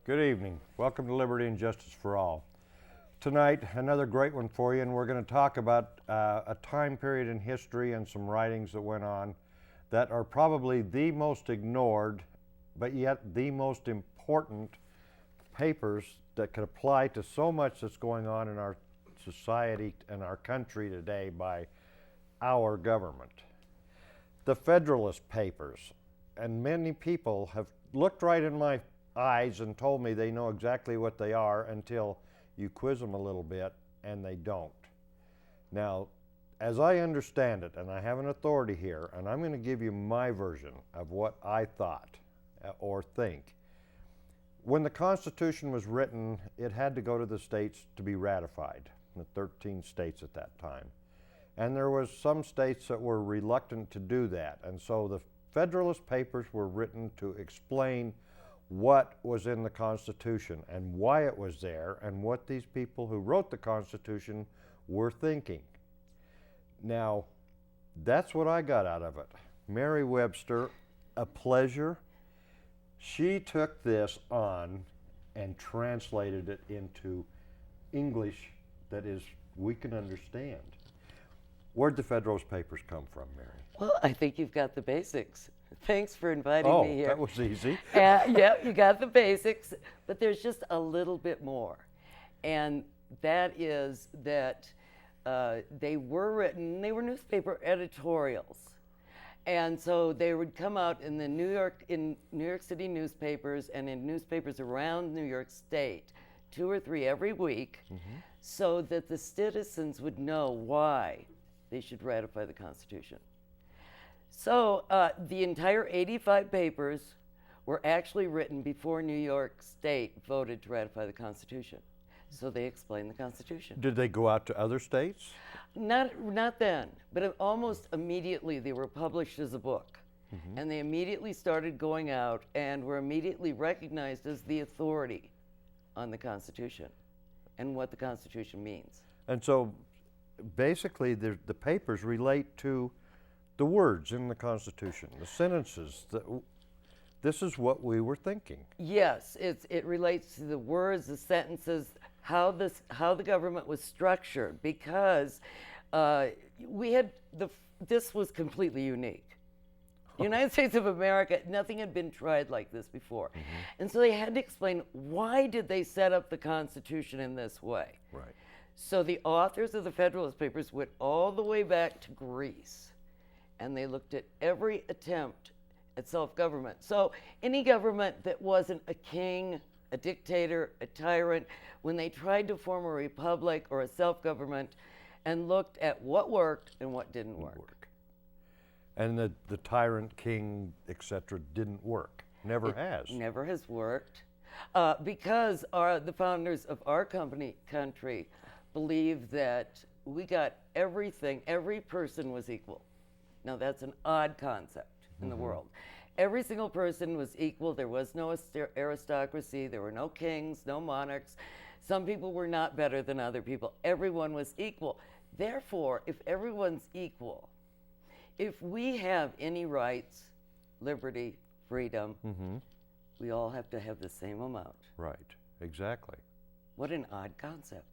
Good evening. Welcome to Liberty and Justice for All. Tonight, another great one for you, and we're going to talk about a time period in history and some writings that went on that are probably the most ignored, but yet the most important papers that could apply to so much that's going on in our society and our country today by our government. The Federalist Papers, and many people have looked right in my eyes and told me they know exactly what they are until you quiz them a little bit and they don't. Now, as I understand it, and I have an authority here, and I'm going to give you my version of what I thought or think. When the Constitution was written, it had to go to the states to be ratified, the 13 states at that time. And there was some states that were reluctant to do that. And so the Federalist Papers were written to explain what was in the Constitution and why it was there and what these people who wrote the Constitution were thinking. Now, that's what I got out of it. Mary Webster, a pleasure. She took this on and translated it into English that is we can understand. Where'd the Federalist Papers come from, Mary? Well, I think you've got the basics. Thanks for inviting me here. Oh, that was easy. Yeah, you got the basics, but there's just a little bit more. And that is that they were written, they were newspaper editorials. And so they would come out in the New York City newspapers and in newspapers around New York State, 2 or 3 every week, so that the citizens would know why they should ratify the Constitution. So the entire 85 papers were actually written before New York State voted to ratify the Constitution. So they explained the Constitution. Did they go out to other states? Not then, but almost immediately they were published as a book. And they immediately started going out and were immediately recognized as the authority on the Constitution and what the Constitution means. And so basically the papers relate to the words in the Constitution, the sentences. This is what we were thinking. Yes, it relates to the words, the sentences, how the government was structured, because this was completely unique. The United States of America, nothing had been tried like this before. And so they had to explain, why did they set up the Constitution in this way? Right. So the authors of the Federalist Papers went all the way back to Greece, and they looked at every attempt at self-government. So any government that wasn't a king, a dictator, a tyrant, when they tried to form a republic or a self-government, and looked at what worked and what didn't work. And the tyrant, king, etc. didn't work. Never has. Never has worked. Because the founders of our country believed that we got everything, every person was equal. Now that's an odd concept in the world. Every single person was equal. There was no aristocracy. There were no kings, no monarchs. Some people were not better than other people. Everyone was equal. Therefore, if everyone's equal, if we have any rights, liberty, freedom, we all have to have the same amount. Right, exactly. What an odd concept.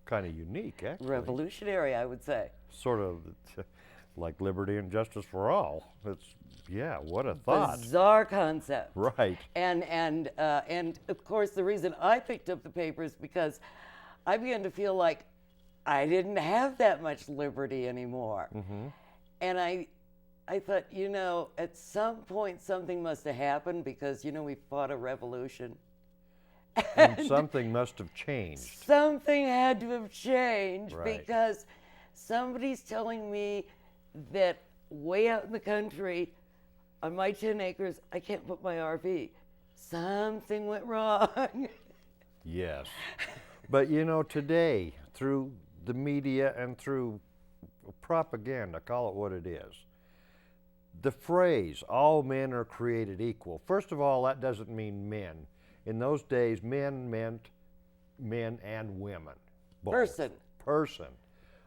Kind of unique, actually. Revolutionary, I would say. Sort of like liberty and justice for all. Yeah, what a thought. Bizarre concept. Right. And of course the reason I picked up the papers because I began to feel like I didn't have that much liberty anymore. And I thought, at some point something must have happened because, we fought a revolution. And something must have changed. Something had to have changed, right. Because somebody's telling me that way out in the country, on my 10 acres, I can't put my RV. Something went wrong. Yes. But today, through the media and through propaganda, call it what it is, the phrase, all men are created equal. First of all, that doesn't mean men. In those days, men meant men and women. Both. Person.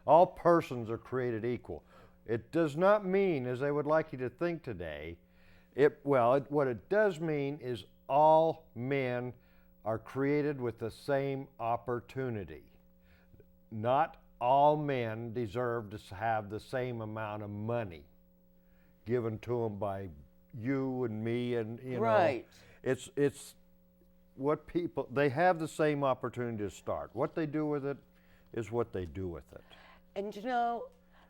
All persons are created equal. It does not mean, as they would like you to think today, what it does mean is all men are created with the same opportunity. Not all men deserve to have the same amount of money given to them by you and me, and Right. it's what people, they have the same opportunity to start. What they do with it is what they do with it. And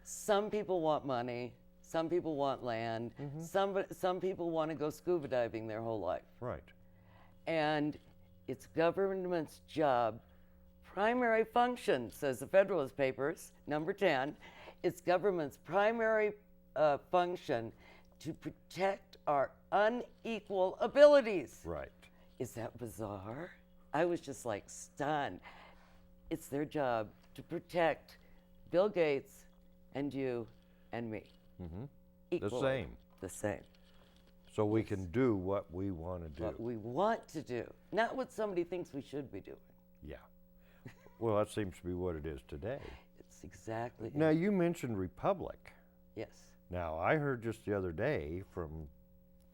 some people want money, some people want land, some people want to go scuba diving their whole life. Right. And it's government's job, primary function, says the Federalist Papers, number 10, it's government's primary function to protect our unequal abilities. Right. Is that bizarre? I was just like stunned. It's their job to protect Bill Gates and you and me. The same. The same. So we can do what we want to do. What we want to do, not what somebody thinks we should be doing. Yeah. Well, that seems to be what it is today. It's exactly. Now, you mentioned republic. Yes. Now, I heard just the other day from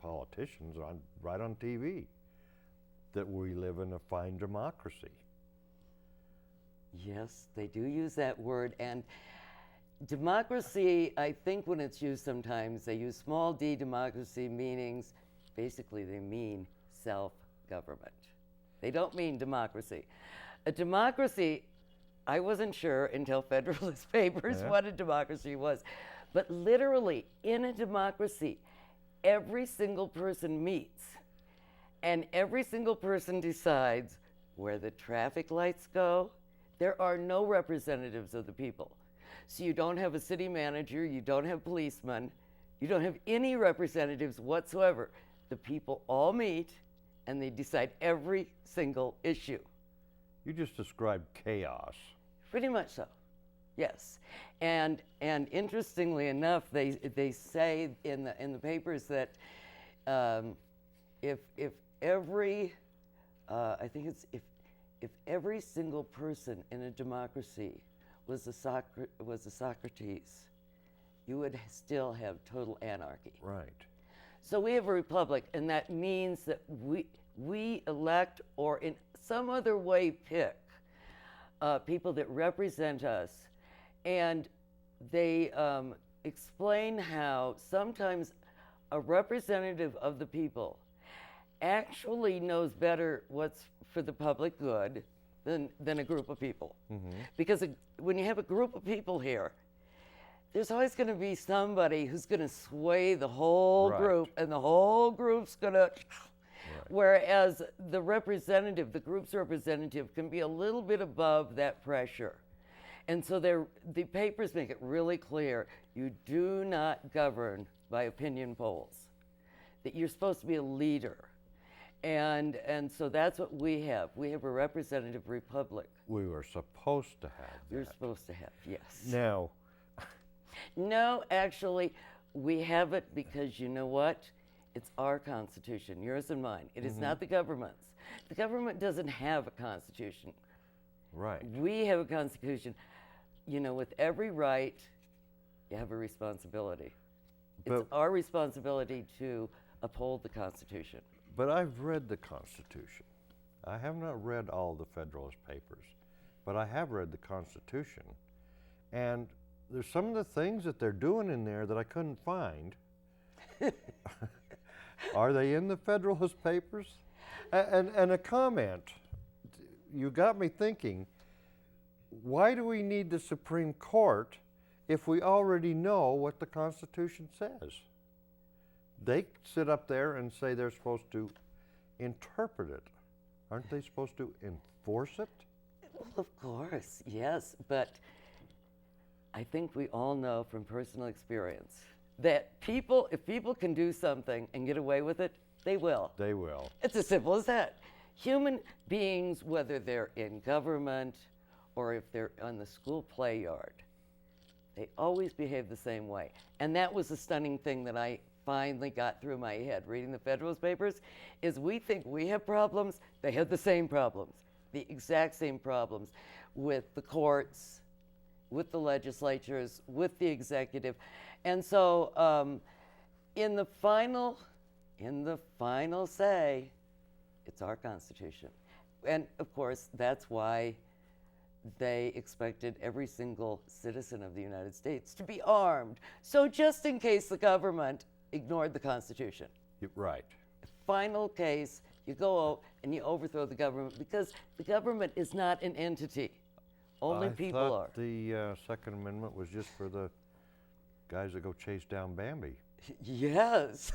politicians right on TV that we live in a fine democracy. Yes, they do use that word. And democracy, I think when it's used sometimes, they use small d democracy meanings. Basically, they mean self-government. They don't mean democracy. A democracy, I wasn't sure until Federalist Papers what a democracy was. But literally, in a democracy, every single person meets, and every single person decides where the traffic lights go. There are no representatives of the people. So you don't have a city manager, you don't have policemen, you don't have any representatives whatsoever. The people all meet and they decide every single issue. You just described chaos. Pretty much so, yes. And interestingly enough, they say in the papers that if every I think it's if every single person in a democracy was a Socrates, you would still have total anarchy. Right. So we have a republic, and that means that we elect or in some other way pick people that represent us, and they explain how sometimes a representative of the people actually knows better what's for the public good than a group of people. Because when you have a group of people here, there's always going to be somebody who's going to sway the whole group, and the whole group's going to. Whereas the representative, the group's representative, can be a little bit above that pressure. And so the papers make it really clear you do not govern by opinion polls, that you're supposed to be a leader. And so that's what we have. We have a representative republic. We were supposed to have that. You're supposed to have, yes. Now. No, actually, we have it because you know what? It's our Constitution, yours and mine. It is not the government's. The government doesn't have a Constitution. Right. We have a Constitution. You know, with every right, you have a responsibility. It's our responsibility to uphold the Constitution. But I've read the Constitution. I have not read all the Federalist Papers, but I have read the Constitution. And there's some of the things that they're doing in there that I couldn't find. Are they in the Federalist Papers? And a comment, you got me thinking, why do we need the Supreme Court if we already know what the Constitution says? They sit up there and say they're supposed to interpret it. Aren't they supposed to enforce it? Well, of course, yes. But I think we all know from personal experience that if people can do something and get away with it, they will. They will. It's as simple as that. Human beings, whether they're in government or if they're on the school play yard, they always behave the same way. And that was a stunning thing that I finally got through my head reading the Federalist Papers, is we think we have problems, they have the same problems, the exact same problems with the courts, with the legislatures, with the executive. And so in the final say, it's our Constitution. and of course, that's why they expected every single citizen of the United States to be armed. So just in case the government ignored the Constitution. Right. Final case, you go and you overthrow the government because the government is not an entity. Only people I are. thought the Second Amendment was just for the guys that go chase down Bambi. Yes.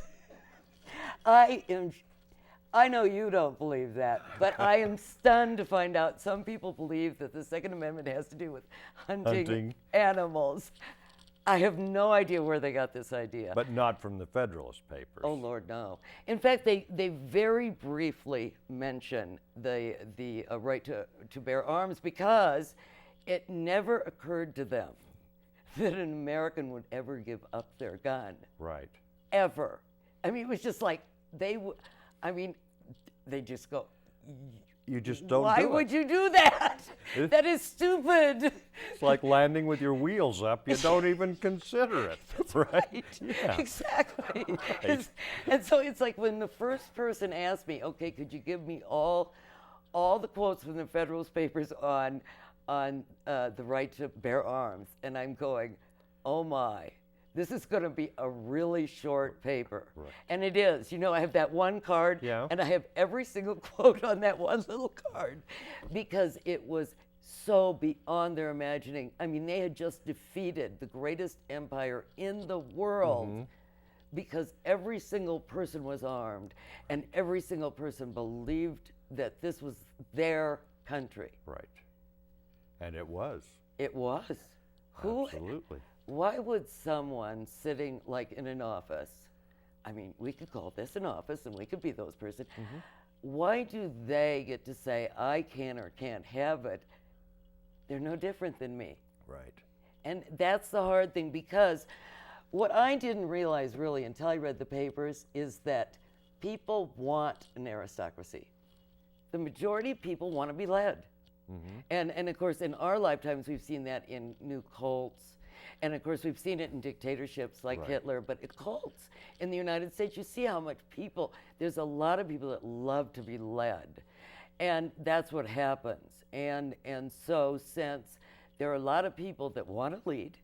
I know you don't believe that, but I am stunned to find out some people believe that the Second Amendment has to do with hunting animals. I have no idea where they got this idea. But not from the Federalist Papers. Oh, Lord, no. In fact, they very briefly mention the right to bear arms because it never occurred to them that an American would ever give up their gun. Right. Ever. I mean, it was just like they just go, You just don't why do it. would you do that? That is stupid. It's like landing with your wheels up. You don't even consider it. Right? Yeah. Exactly. Right. And so it's like when the first person asked me, okay, could you give me all the quotes from the Federalist Papers on the right to bear arms? And I'm going, oh my. This is going to be a really short paper. Right. And it is. You know, I have that one card, and I have every single quote on that one little card because it was so beyond their imagining. I mean, they had just defeated the greatest empire in the world because every single person was armed and every single person believed that this was their country. Right. And it was. It was. Absolutely. Why would someone sitting like in an office, I mean, we could call this an office and we could be those person. Why do they get to say, I can or can't have it? They're no different than me. Right. And that's the hard thing because what I didn't realize really until I read the papers is that people want an aristocracy. The majority of people want to be led. And of course, in our lifetimes, we've seen that in new cults. And of course, we've seen it in dictatorships like Hitler, but in cults in the United States, you see how much there's a lot of people that love to be led. And that's what happens. And so since there are a lot of people that want to lead,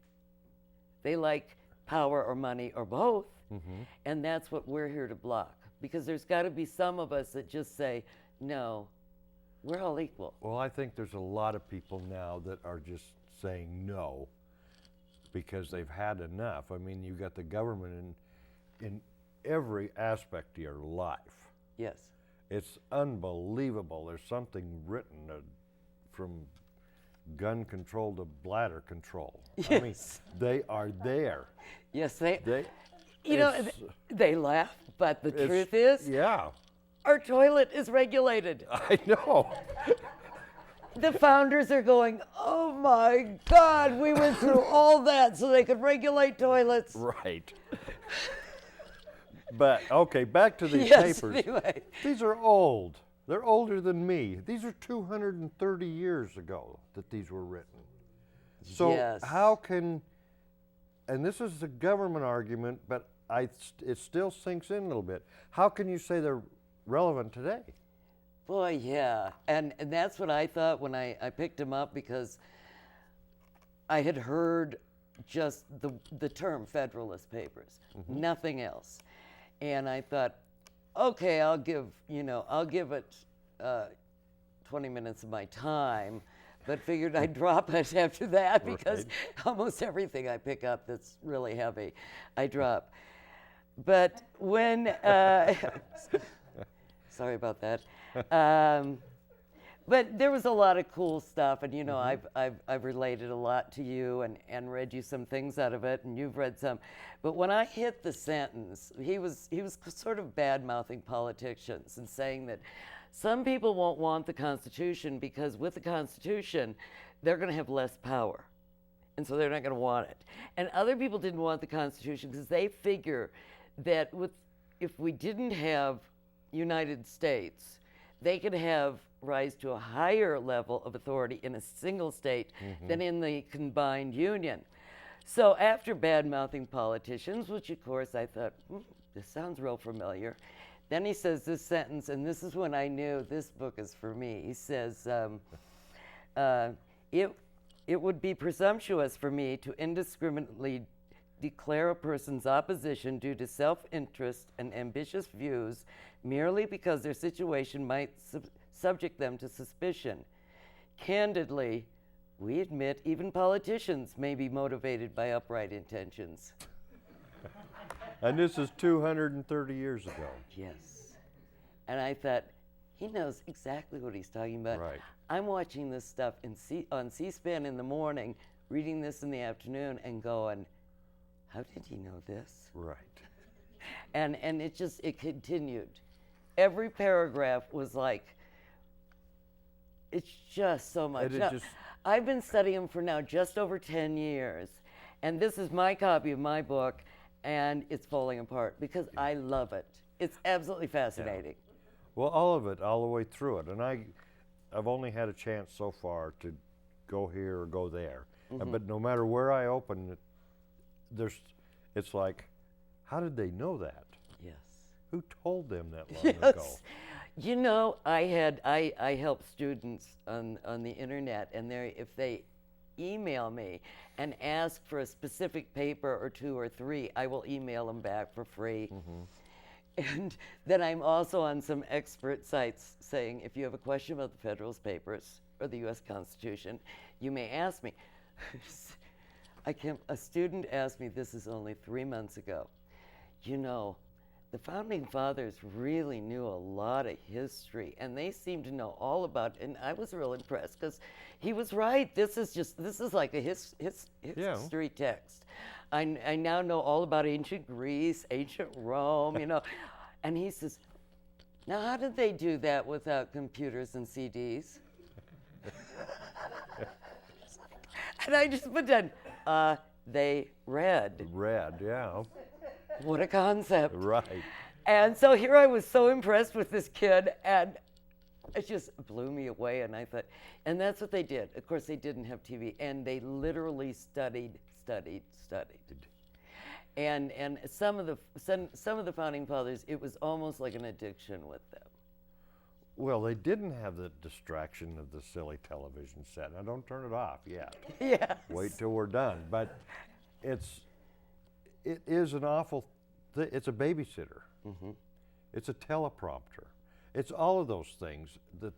they like power or money or both, and that's what we're here to block. Because there's got to be some of us that just say, no, we're all equal. Well, I think there's a lot of people now that are just saying no because they've had enough. I mean, you've got the government in every aspect of your life. Yes. It's unbelievable. There's something written from gun control to bladder control. Yes. I mean, they are there. Yes, you know, they laugh, but the truth is, our toilet is regulated. I know. The founders are going, oh my God, we went through all that so they could regulate toilets. Right. But, okay, back to these Yes, papers. anyway. These are old. They're older than me. These are 230 years ago that these were written. So how can, and this is a government argument, but it still sinks in a little bit. How can you say they're relevant today? Boy, yeah. And that's what I thought when I picked them up because I had heard just the term Federalist Papers, nothing else. And I thought, okay, I'll give it 20 minutes of my time, but figured I'd drop it after that because almost everything I pick up that's really heavy, I drop. But when, sorry about that. But there was a lot of cool stuff, and you know, I've related a lot to you and read you some things out of it, and you've read some. But when I hit the sentence, he was sort of bad-mouthing politicians and saying that some people won't want the Constitution because with the Constitution, they're going to have less power, and so they're not going to want it. And other people didn't want the Constitution because they figure that if we didn't have United States, they could rise to a higher level of authority in a single state than in the combined union. So after bad-mouthing politicians, which of course I thought, this sounds real familiar, Then he says this sentence, and this is when I knew this book is for me. He says, it would be presumptuous for me to indiscriminately declare a person's opposition due to self-interest and ambitious views merely because their situation might subject them to suspicion. Candidly, we admit even politicians may be motivated by upright intentions. And this is 230 years ago. Yes. And I thought, he knows exactly what he's talking about. Right. I'm watching this stuff on C-SPAN in the morning, reading this in the afternoon, and going, how did he know this? Right. And it continued. Every paragraph was like, it's just so much. Now, I've been studying him for now just over 10 years, and this is my copy of my book, and it's falling apart because I love it. It's absolutely fascinating. Yeah. Well, all of it, all the way through it. And I've only had a chance so far to go here or go there. Mm-hmm. But no matter where I open it, it's like, how did they know that? Yes. Who told them that long ago? You know, I help students on the internet, and if they email me and ask for a specific paper or two or three, I will email them back for free. Mm-hmm. And then I'm also on some expert sites saying, if you have a question about the Federalist Papers or the U.S. Constitution, you may ask me. A student asked me, this is only 3 months ago, you know, the Founding Fathers really knew a lot of history, and they seemed to know all about it, and I was real impressed because he was right. This is like a history text. I now know all about ancient Greece, ancient Rome, you know. And he says, now how did they do that without computers and CDs? And I just put down, they read. Read, yeah. What a concept. Right. And so here I was so impressed with this kid, and it just blew me away. And I thought, and that's what they did. Of course, they didn't have TV, and they literally studied. And some of the Founding Fathers, it was almost like an addiction with them. Well, they didn't have the distraction of the silly television set. Now, don't turn it off yet. Yes. Wait till we're done. But it is an awful it's a babysitter. Mm-hmm. It's a teleprompter. It's all of those things that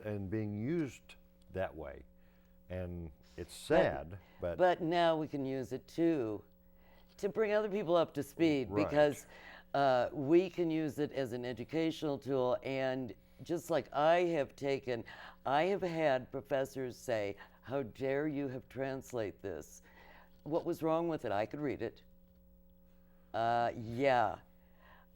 and being used that way. And it's sad, but now we can use it too to bring other people up to speed, right. Because we can use it as an educational tool. And just like I have had professors say, how dare you have translate this? What was wrong with it? I could read it. Yeah.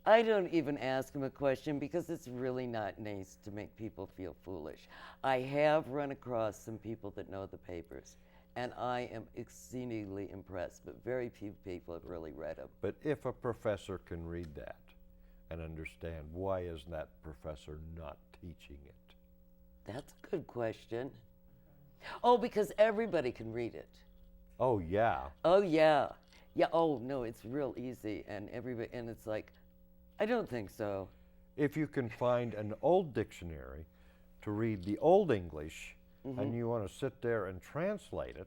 I don't even ask them a question because it's really not nice to make people feel foolish. I have run across some people that know the papers, and I am exceedingly impressed, but very few people have really read them. But if a professor can read that and understand, why is that professor not teaching it? That's a good question. Oh, because everybody can read it. Oh, yeah. Oh, yeah. Yeah, oh, no, it's real easy, and it's like, I don't think so. If you can find an old dictionary to read the Old English, mm-hmm. and you want to sit there and translate it,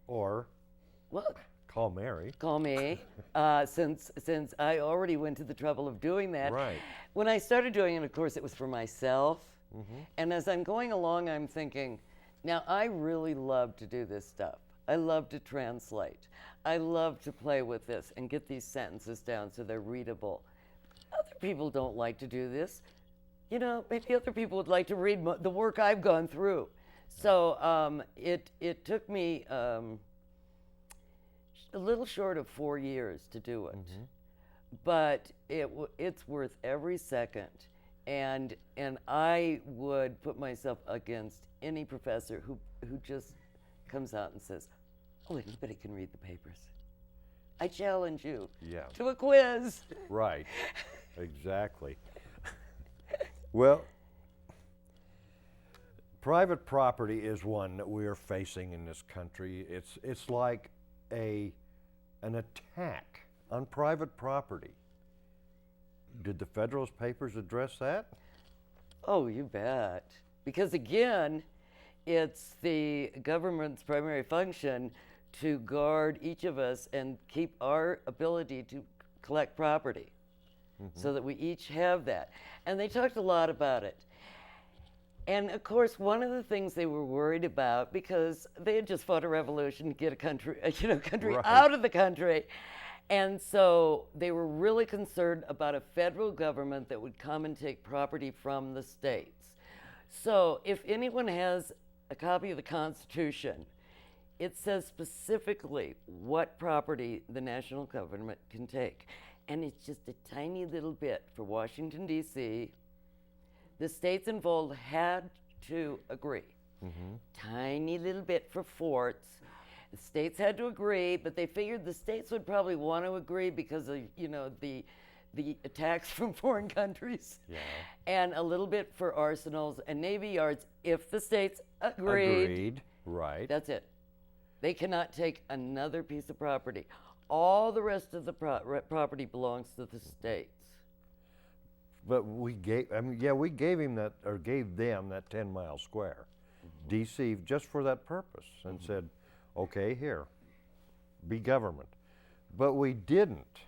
or call Mary. Call me, since I already went to the trouble of doing that. Right. When I started doing it, of course, it was for myself. Mm-hmm. And as I'm going along, I'm thinking, now I really love to do this stuff. I love to translate. I love to play with this and get these sentences down so they're readable. Other people don't like to do this. You know, maybe other people would like to read the work I've gone through. So it took me a little short of 4 years to do it. Mm-hmm. But it's worth every second. And I would put myself against any professor who just comes out and says, oh, anybody can read the papers. I challenge you to a quiz. Right, exactly. Well, private property is one that we are facing in this country. It's like an attack on private property. Did the Federalist Papers address that? Oh, you bet. Because again, it's the government's primary function to guard each of us and keep our ability to collect property so that we each have that. And they talked a lot about it. And of course, one of the things they were worried about, because they had just fought a revolution to get a country, country Right. out of the country. And so they were really concerned about a federal government that would come and take property from the states. So if anyone has a copy of the Constitution, it says specifically what property the national government can take. And it's just a tiny little bit for Washington, D.C. The states involved had to agree. Tiny little bit for forts. The states had to agree, but they figured the states would probably want to agree because of, the attacks from foreign countries. Yeah. And a little bit for arsenals and navy yards if the states agreed. Right. That's it. They cannot take another piece of property. All the rest of the property belongs to the states. But we gave him that, or gave them that 10-mile square, DC, just for that purpose, and said, okay, here, be government. But we didn't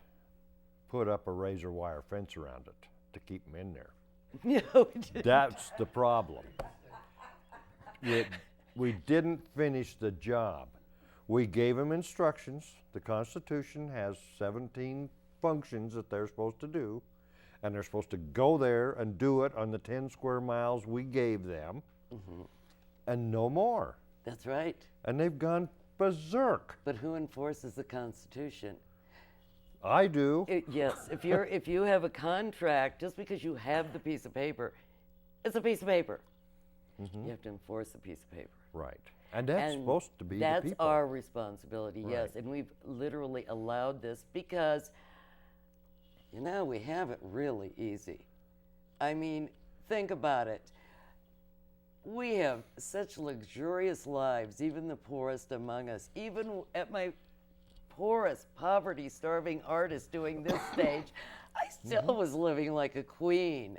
put up a razor wire fence around it to keep them in there. No, we didn't. That's the problem. We didn't finish the job. We gave them instructions. The Constitution has 17 functions that they're supposed to do, and they're supposed to go there and do it on the 10 square miles we gave them, and no more. That's right. And they've gone berserk. But who enforces the Constitution? I do. Yes, if you have a contract, just because you have the piece of paper, it's a piece of paper. You have to enforce a piece of paper. Right. And that's supposed to be the That's people. our responsibility, yes. Right. And we've literally allowed this because, we have it really easy. I mean, think about it. We have such luxurious lives, even the poorest among us. Even at my poorest, poverty-starving artist doing this stage, I still was living like a queen.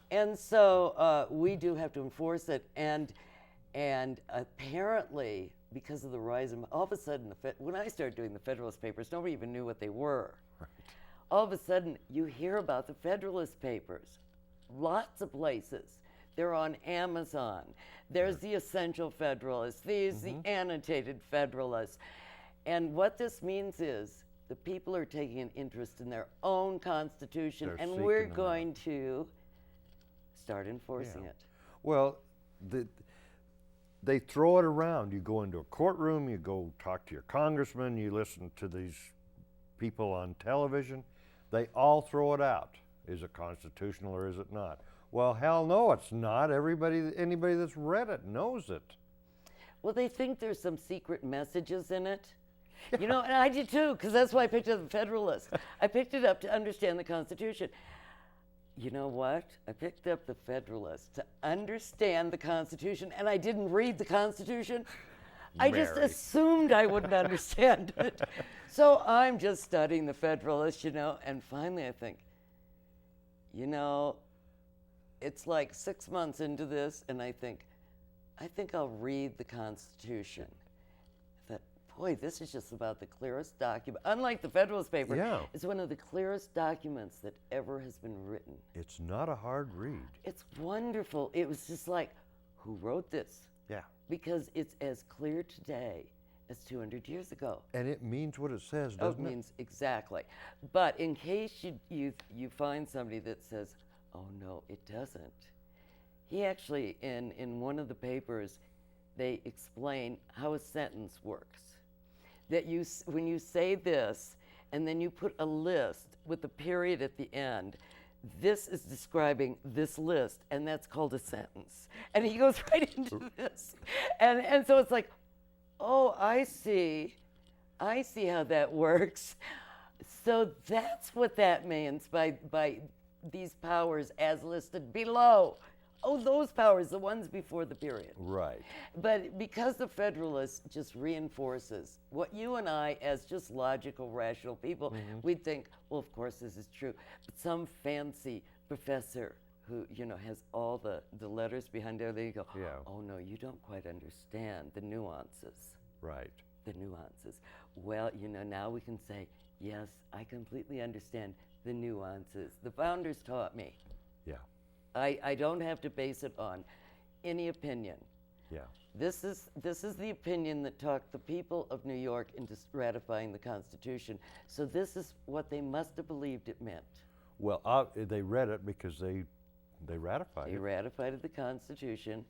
And so we do have to enforce it. And apparently, because of the rise of, all of a sudden, when I started doing the Federalist Papers, nobody even knew what they were. Right. All of a sudden, you hear about the Federalist Papers. Lots of places. They're on Amazon. There's the Essential Federalist. There's the Annotated Federalist. And what this means is the people are taking an interest in their own Constitution, They're and seeking we're them out. going to start enforcing Yeah. it. Well, they throw it around. You go into a courtroom, you go talk to your congressman, you listen to these people on television. They all throw it out. Is it constitutional or is it not? Well, hell no, it's not. Anybody that's read it knows it. Well, they think there's some secret messages in it. And I did too, because that's why I picked up the Federalist. I picked it up to understand the Constitution. You know what? I picked up the Federalist to understand the Constitution, and I didn't read the Constitution. I just Mary. assumed I wouldn't understand it. So I'm just studying the Federalist, and finally I think, it's like 6 months into this, and I think I'll read the Constitution. I thought, boy, this is just about the clearest document. Unlike the Federalist Paper, Yeah. it's one of the clearest documents that ever has been written. It's not a hard read. It's wonderful. It was just like, who wrote this? Yeah. Because it's as clear today as 200 years ago. And it means what it says, Oh, it doesn't it? means exactly. But in case you find somebody that says, oh no, it doesn't. He actually, in one of the papers, they explain how a sentence works. That when you say this, and then you put a list with a period at the end, this is describing this list, and that's called a sentence. And he goes right into this. And so it's like, oh, I see how that works. So that's what that means by these powers as listed below. Oh, those powers, the ones before the period. Right. But because the Federalist just reinforces what you and I, as just logical, rational people, we'd think, well, of course this is true. But some fancy professor who, has all the letters behind everything, you go, Yeah. oh no, you don't quite understand the nuances. Right. The nuances. Well, now we can say, yes, I completely understand the nuances. The founders taught me. Yeah. I don't have to base it on any opinion. Yeah. This is the opinion that talked the people of New York into ratifying the Constitution. So this is what they must have believed it meant. Well, they read it because they ratified They it. ratified the Constitution,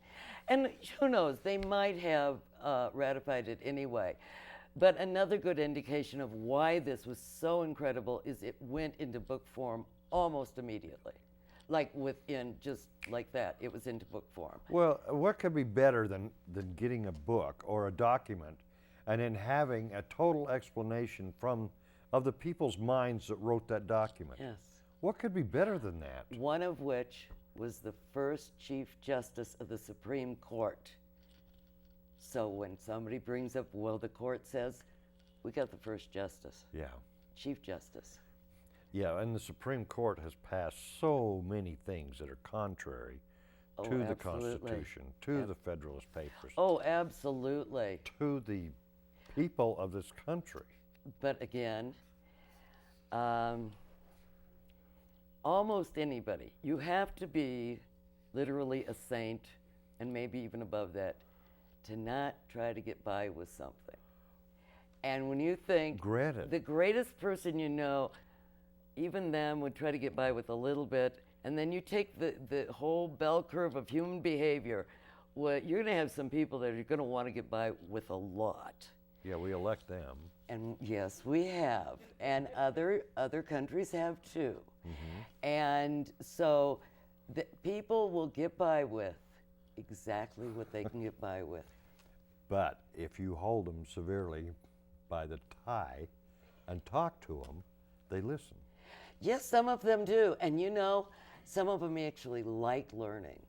and who knows, they might have ratified it anyway. But another good indication of why this was so incredible is it went into book form almost immediately. Like within just like that, it was into book form. Well, what could be better than getting a book or a document and then having a total explanation of the people's minds that wrote that document? Yes. What could be better than that? One of which was the first Chief Justice of the Supreme Court. So when somebody brings up, well, the court says, we got the first justice, Yeah. Chief Justice. Yeah, and the Supreme Court has passed so many things that are contrary Oh, to the absolutely. Constitution, to the Federalist Papers, Oh, absolutely. to the people of this country. But again, almost anybody, you have to be literally a saint and maybe even above that to not try to get by with something. And when you think Granted. the greatest person you know, even them would try to get by with a little bit, and then you take the whole bell curve of human behavior, well, you're going to have some people that are going to want to get by with a lot. Yeah, we elect them. And yes, we have, and other countries have too. And so people will get by with exactly what they can get by with. But if you hold them severely by the tie and talk to them, they listen. Yes, some of them do. And some of them actually like learning.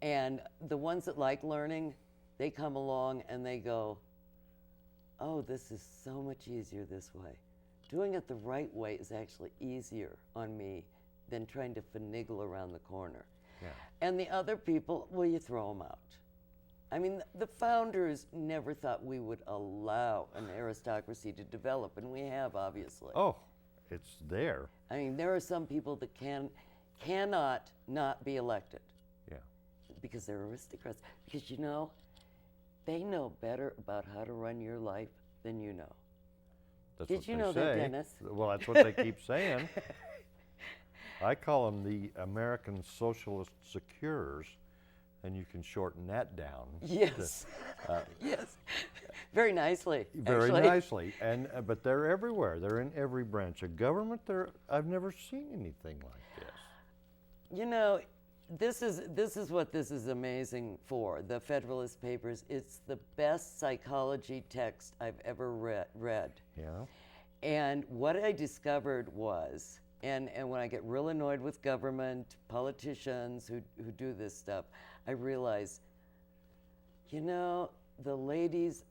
And the ones that like learning, they come along and they go, oh, this is so much easier this way. Doing it the right way is actually easier on me than trying to finagle around the corner. Yeah. And the other people, well, you throw them out. I mean, the founders never thought we would allow an aristocracy to develop, and we have, obviously. Oh, it's there. I mean, there are some people that cannot not be elected. Yeah. Because they're aristocrats. Because they know better about how to run your life than you know. That's Did what you they know that, say. Dennis? Well, that's what they keep saying. I call them the American Socialist Secures, and you can shorten that down. Yes. Yes. Very nicely. Very actually. nicely, but they're everywhere. They're in every branch of government. I've never seen anything like this. This is what this is amazing for. The Federalist Papers. It's the best psychology text I've ever read. Yeah. And what I discovered was, and when I get real annoyed with government, politicians who do this stuff, I realize, the Ladies'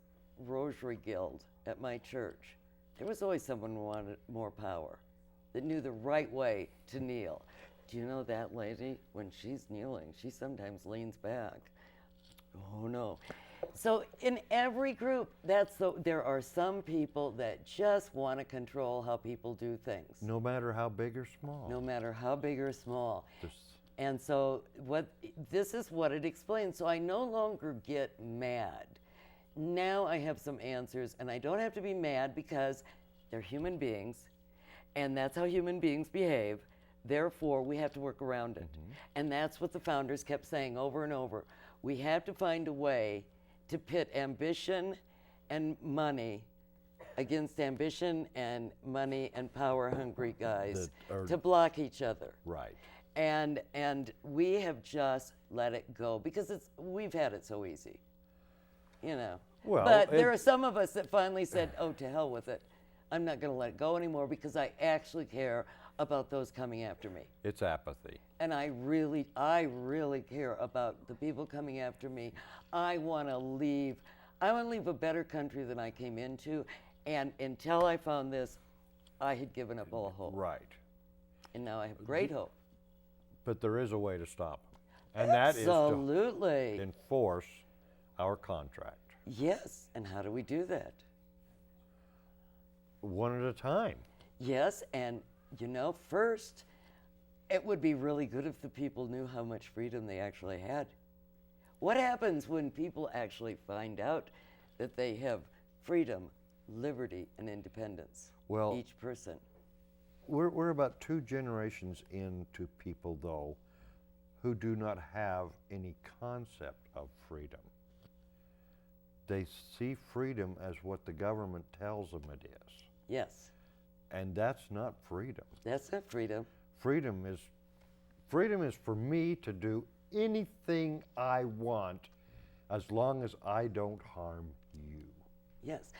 Rosary Guild at my church, there was always someone who wanted more power, that knew the right way to kneel. Do you know that lady, when she's kneeling, she sometimes leans back. Oh no. So in every group, there are some people that just want to control how people do things. No matter how big or small. No matter how big or small. Just, And so this is what it explains. So I no longer get mad. Now I have some answers, and I don't have to be mad because they're human beings, and that's how human beings behave. Therefore, we have to work around it. And that's what the founders kept saying over and over. We have to find a way to pit ambition and money against ambition and money and power-hungry guys to block each other. right. And we have just let it go because we've had it so easy, Well, But there are some of us that finally said, oh, to hell with it. I'm not going to let it go anymore because I actually care about those coming after me. It's apathy. And I really care about the people coming after me. I want to leave a better country than I came into. And until I found this, I had given up all hope. Right. And now I have great hope. But there is a way to stop them. And that is Absolutely. to enforce our contract. Yes. And how do we do that? One at a time. Yes. And, first, it would be really good if the people knew how much freedom they actually had. What happens when people actually find out that they have freedom, liberty, and independence? Well, each person. We're about 2 generations into people, though, who do not have any concept of freedom. They see freedom as what the government tells them it is. Yes. And that's not freedom. That's not freedom. Freedom is for me to do anything I want as long as I don't harm you. Yes.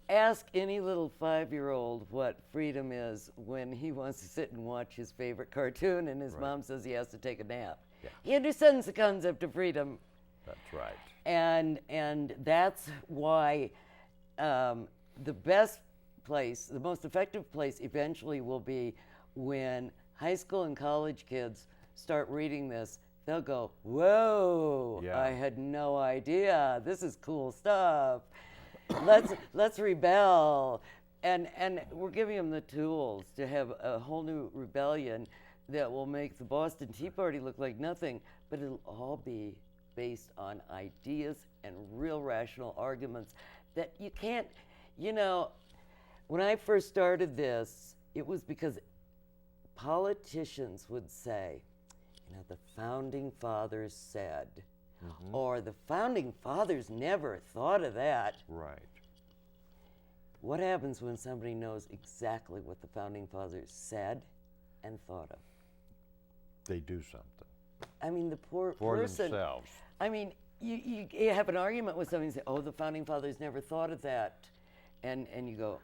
Ask any little 5-year-old what freedom is when he wants to sit and watch his favorite cartoon and his mom says he has to take a nap. Yeah. He understands the concept of freedom. That's right. And that's why the best place, the most effective place eventually will be when high school and college kids start reading this. They'll go, whoa, Yeah. I had no idea. This is cool stuff. Let's rebel. And we're giving them the tools to have a whole new rebellion that will make the Boston Tea Party look like nothing, but it'll all be based on ideas and real rational arguments that you can't, when I first started this, it was because politicians would say, the founding fathers said, or the founding fathers never thought of that. Right. What happens when somebody knows exactly what the founding fathers said and thought of? They do something. I mean, the poor for person. themselves. I mean, you have an argument with somebody and say, oh, the founding fathers never thought of that. And you go,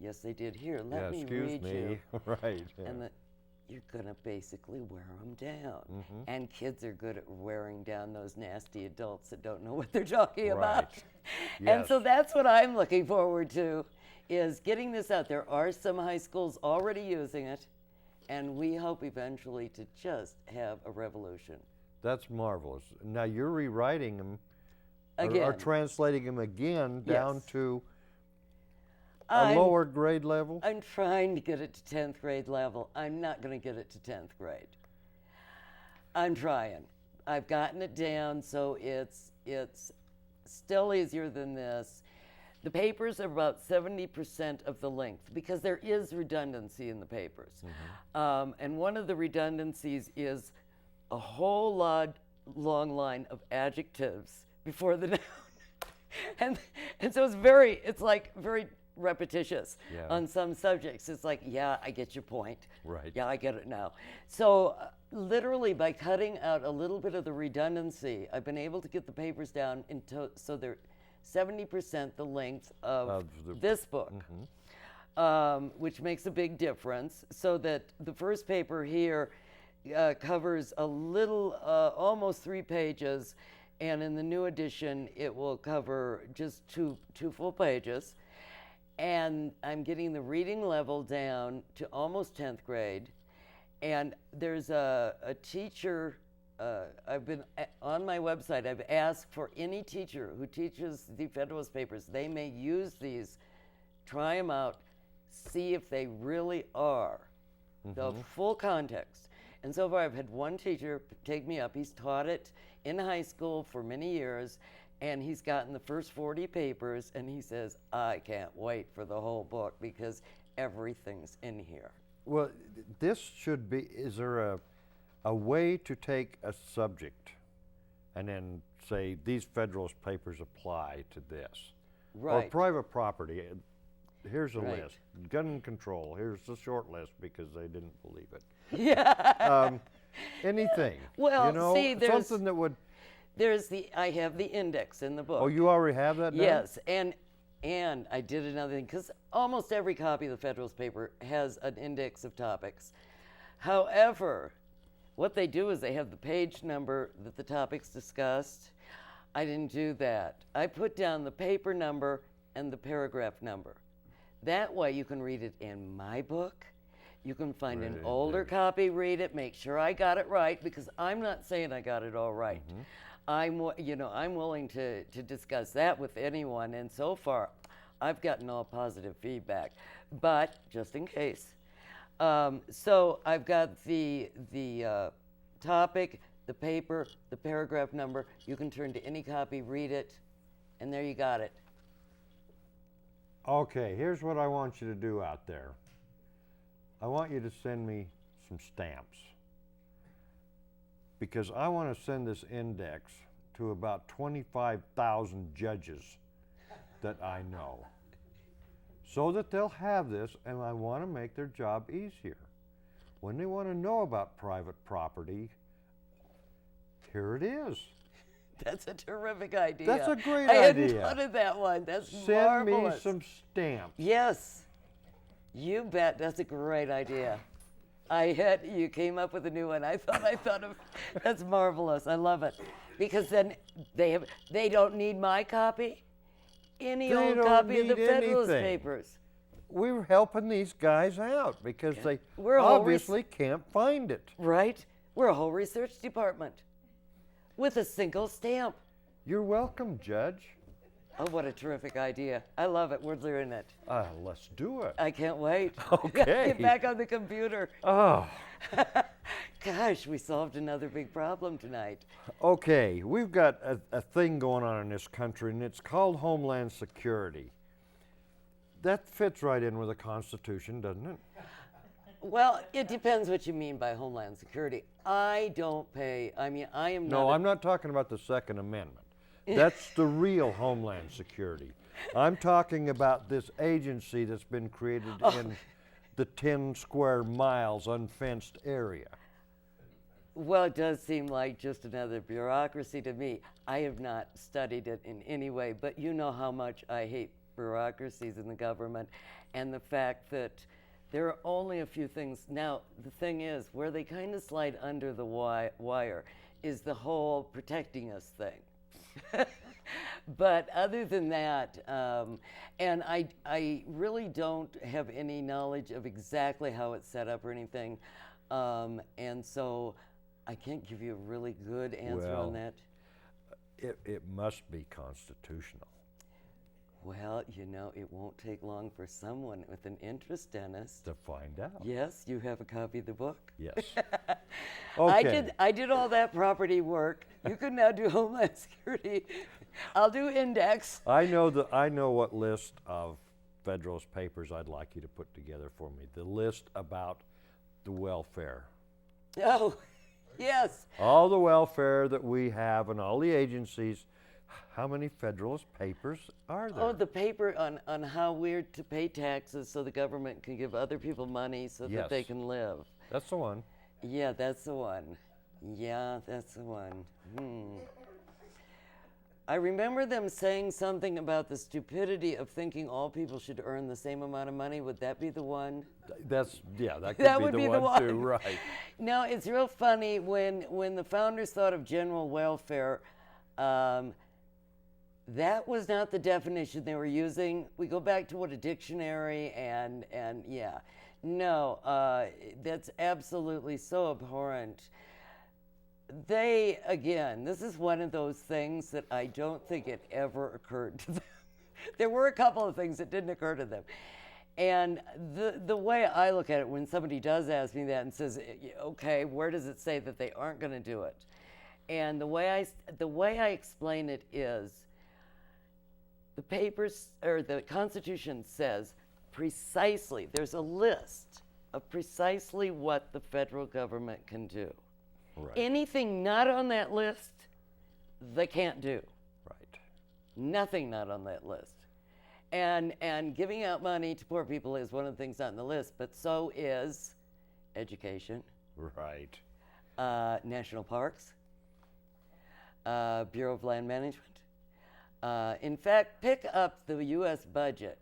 yes, they did. Here, let me read you. Right. Yeah. And you're going to basically wear them down. And kids are good at wearing down those nasty adults that don't know what they're talking about. And so that's what I'm looking forward to, is getting this out. There are some high schools already using it, and we hope eventually to just have a revolution. That's marvelous. Now you're rewriting them, Again. or translating them again down Yes. to a lower grade level? I'm trying to get it to 10th grade level. I'm not going to get it to 10th grade. I'm trying. I've gotten it down so it's still easier than this. The papers are about 70% of the length because there is redundancy in the papers. And one of the redundancies is a whole long line of adjectives before the noun. and so it's very repetitious on some subjects. It's like, yeah, I get your point. Right. Yeah, I get it now. So literally by cutting out a little bit of the redundancy, I've been able to get the papers down so they're 70% the length of this book, which makes a big difference, so that the first paper here covers a little, almost 3 pages, and in the new edition, it will cover just two full pages. And I'm getting the reading level down to almost 10th grade. And there's a teacher, I've been on my website, I've asked for any teacher who teaches the Federalist Papers, they may use these, try them out, see if they really are the full context. And so far I've had one teacher take me up, he's taught it in high school for many years, and he's gotten the first 40 papers, and he says, I can't wait for the whole book because everything's in here. Well, this should be, is there a way to take a subject and then say, these Federalist Papers apply to this? Right. Or private property, here's a Right. list. Gun control, here's the short list because they didn't believe it. Yeah. Anything. Well, see, there's- something that would. I have the index in the book. Oh, you already have that done? Yes, and And I did another thing, because almost every copy of the Federalist paper has an index of topics. However, what they do is they have the page number that the topic's discussed. I didn't do that. I put down the paper number and the paragraph number. That way you can read it in my book. You can find an older copy, read it, make sure I got it right, because I'm not saying I got it all right. I'm willing to discuss that with anyone, and so far, I've gotten all positive feedback. But just in case, so I've got the topic, the paper, the paragraph number. You can turn to any copy, read it, and there you got it. Okay, here's what I want you to do out there. I want you to send me some stamps, because I want to send this index to about 25,000 judges that I know, so that they'll have this, and I want to make their job easier. When they want to know about private property, here it is. That's a terrific idea. That's a great I hadn't idea. thought of that one. That's Send me marvelous. some stamps. Yes, you bet. That's a great idea. You came up with a new one. I thought of, that's marvelous. I love it. Because then they don't need my copy. Any They old don't copy of the need Federalist anything. Papers. We're helping these guys out because they We're a whole obviously can't find it. Right? We're a whole research department with a single stamp. You're welcome, Judge. Oh, what a terrific idea. I love it. We're doing it. Let's do it. I can't wait. Okay. Get back on the computer. Oh, Gosh, we solved another big problem tonight. okay. We've got a thing going on in this country, and it's called Homeland Security. That fits right in with the Constitution, doesn't it? Well, it depends what you mean by Homeland Security. I am No, not. I'm not talking about the Second Amendment. That's the real Homeland Security. I'm talking about this agency that's been created in the 10 square miles unfenced area. Well, it does seem like just another bureaucracy to me. I have not studied it in any way, but you know how much I hate bureaucracies in the government, and the fact that there are only a few things. Now, the thing is, where they kind of slide under the wire is the whole protecting us thing. But other than that, and I really don't have any knowledge of exactly how it's set up or anything, and so I can't give you a really good answer Well, on that. It must be constitutional. Well, it won't take long for someone with an interest, Dennis. To find out. Yes, you have a copy of the book. Yes. Okay. I did all that property work. You can now do Homeland Security. I'll do index. I know what list of Federalist Papers I'd like you to put together for me. The list about the welfare. Oh, yes. All the welfare that we have and all the agencies. How many Federalist Papers are there? Oh, the paper on how we're to pay taxes so the government can give other people money so that they Yes. can live. That's the one. Yeah, that's the one. Yeah, that's the one. I remember them saying something about the stupidity of thinking all people should earn the same amount of money. Would that be the one? That could That be would the be one the one. too, right? No, it's real funny when the founders thought of general welfare. That was not the definition they were using. We go back to what a dictionary and yeah. No, that's absolutely so abhorrent. This is one of those things that I don't think it ever occurred to them. There were a couple of things that didn't occur to them. And the way I look at it, when somebody does ask me that and says, okay, where does it say that they aren't going to do it? And the way I explain it is, the papers, or the Constitution says precisely, there's a list of precisely what the federal government can do. Right. Anything not on that list, they can't do. Right. Nothing not on that list. And giving out money to poor people is one of the things not on the list, but so is education, Right. national parks, Bureau of Land Management, In fact, pick up the U.S. budget.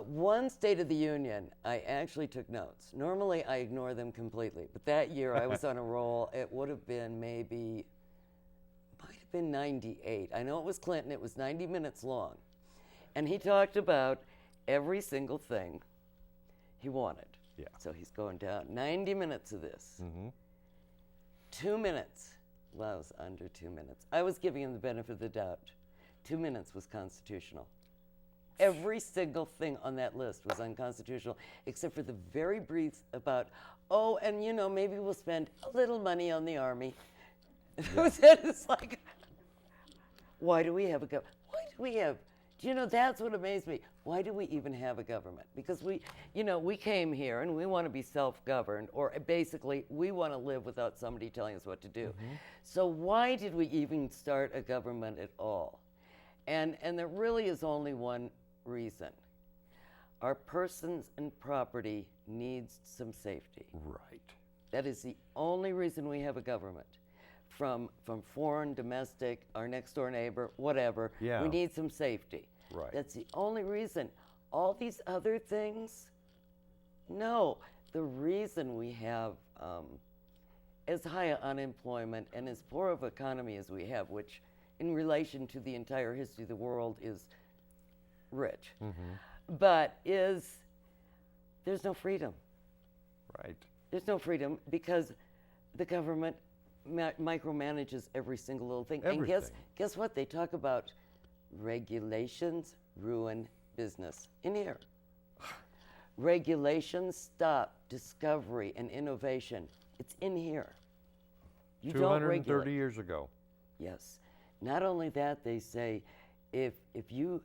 One State of the Union, I actually took notes. Normally, I ignore them completely, but that year I was on a roll. It would have been might have been 98. I know it was Clinton. It was 90 minutes long. And he talked about every single thing he wanted. Yeah. So he's going down 90 minutes of this. Mm-hmm. 2 minutes. Well, it was under 2 minutes. I was giving him the benefit of the doubt. 2 minutes was constitutional. Every single thing on that list was unconstitutional, except for the very brief about, oh, and maybe we'll spend a little money on the Army. That was it. It's like, why do we have a government? That's what amazed me. Why do we even have a government? Because we came here and we want to be self-governed, or basically we want to live without somebody telling us what to do. Mm-hmm. So why did we even start a government at all? And there really is only one reason. Our persons and property needs some safety. Right. That is the only reason we have a government. From foreign, domestic, our next door neighbor, whatever, Yeah. we need some safety. Right. That's the only reason. All these other things, no. The reason we have as high unemployment and as poor of economy as we have, which in relation to the entire history of the world is rich, but there's no freedom. Right. There's no freedom because the government micromanages every single little thing. Everything. And guess what? They talk about regulations ruin business in here. Regulations stop discovery and innovation. It's in here. You don't regulate. 230 years ago. Yes. Not only that, they say if you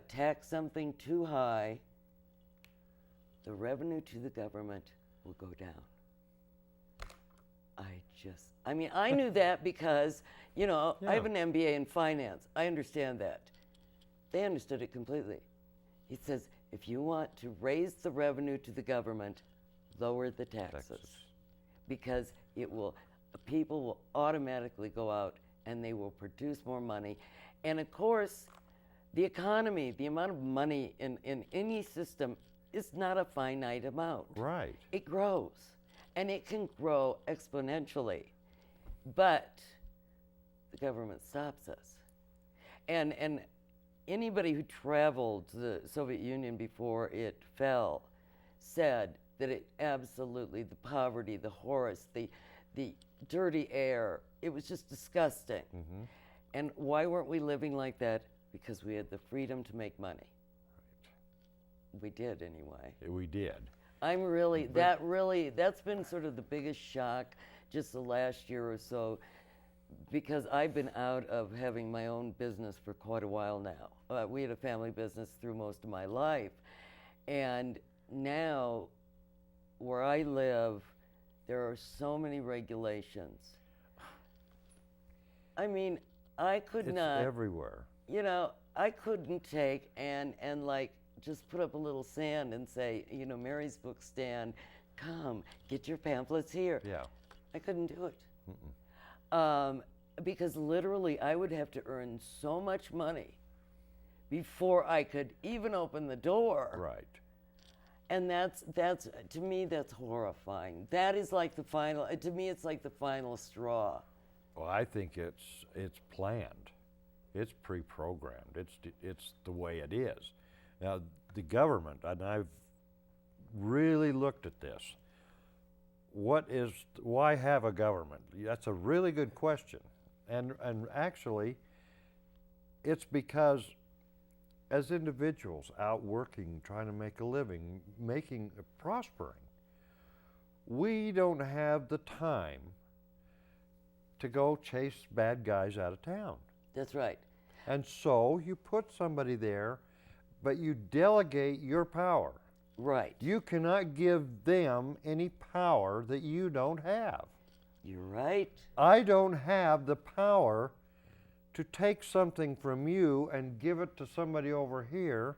tax something too high, the revenue to the government will go down. I knew that because, I have an MBA in finance. I understand that. They understood it completely. He says, if you want to raise the revenue to the government, lower the taxes. Because people will automatically go out and they will produce more money. And of course, the economy, the amount of money in any system is not a finite amount. Right. It grows. And it can grow exponentially. But the government stops us. And anybody who traveled to the Soviet Union before it fell said that it absolutely, the poverty, the horrors, the dirty air, it was just disgusting. Mm-hmm. And why weren't we living like that? Because we had the freedom to make money. Right. We did anyway. We did. That's been sort of the biggest shock just the last year or so, because I've been out of having my own business for quite a while now. We had a family business through most of my life. And now, where I live, there are so many regulations. I mean, I could not. It's everywhere. I couldn't take and just put up a little stand and say, Mary's book stand, come, get your pamphlets here. Yeah. I couldn't do it. Because literally I would have to earn so much money before I could even open the door. Right. And that's to me, that's horrifying. That is like the final, to me, it's like the final straw. Well, I think it's planned. It's pre-programmed. It's the way it is. Now, the government, and I've really looked at this. Why have a government? That's a really good question. And actually, it's because as individuals out working, trying to make a living, prospering, we don't have the time to go chase bad guys out of town. That's right. And so you put somebody there, but you delegate your power. Right. You cannot give them any power that you don't have. You're right. I don't have the power to take something from you and give it to somebody over here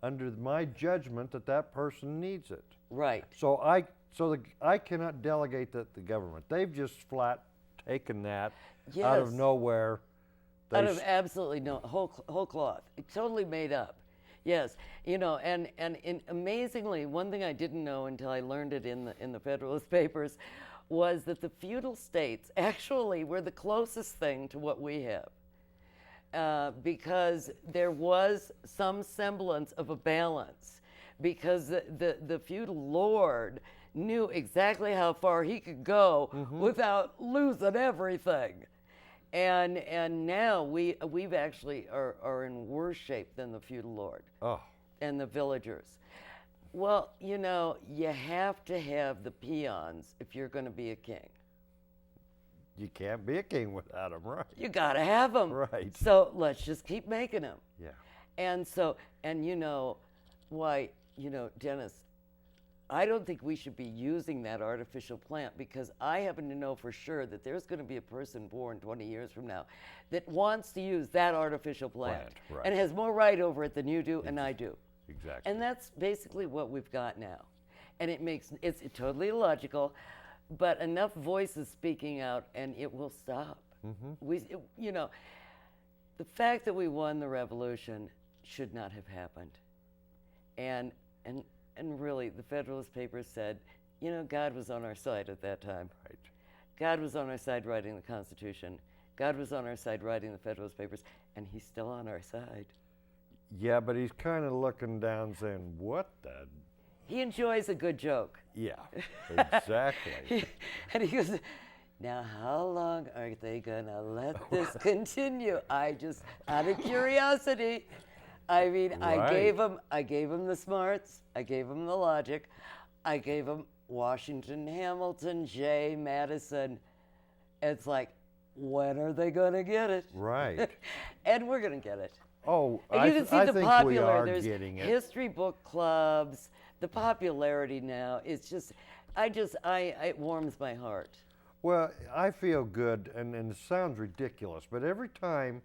under my judgment that person needs it. Right. So I cannot delegate that to the government. They've just flat taken that out of nowhere Out of absolutely no whole cloth, totally made up. Yes, and amazingly, one thing I didn't know until I learned it in the Federalist Papers, was that the feudal states actually were the closest thing to what we have, because there was some semblance of a balance, because the feudal lord knew exactly how far he could go without losing everything. And now we've actually are in worse shape than the feudal lord and the villagers. Well, you have to have the peons if you're going to be a king. You can't be a king without them, right? You got to have them. Right. So let's just keep making them. Yeah. And why, Dennis, I don't think we should be using that artificial plant, because I happen to know for sure that there's going to be a person born 20 years from now that wants to use that artificial plant. Right. And has more right over it than you do and I do. Exactly. And that's basically what we've got now. And it's totally illogical, but enough voices speaking out and it will stop. The fact that we won the revolution should not have happened. And really, the Federalist Papers said, God was on our side at that time. Right. God was on our side writing the Constitution. God was on our side writing the Federalist Papers, and he's still on our side. Yeah, but he's kind of looking down saying, what the? He enjoys a good joke. Yeah, exactly. And he goes, now how long are they going to let this continue? Out of curiosity. I mean, Right. I gave him the smarts, I gave him the logic, I gave him Washington, Hamilton, Jay, Madison. It's like, when are they going to get it? Right. And we're going to get it. Oh, And you can see I the think we popular. are There's getting it. history book clubs. The popularity now is just, it warms my heart. Well, I feel good, and it sounds ridiculous, but every time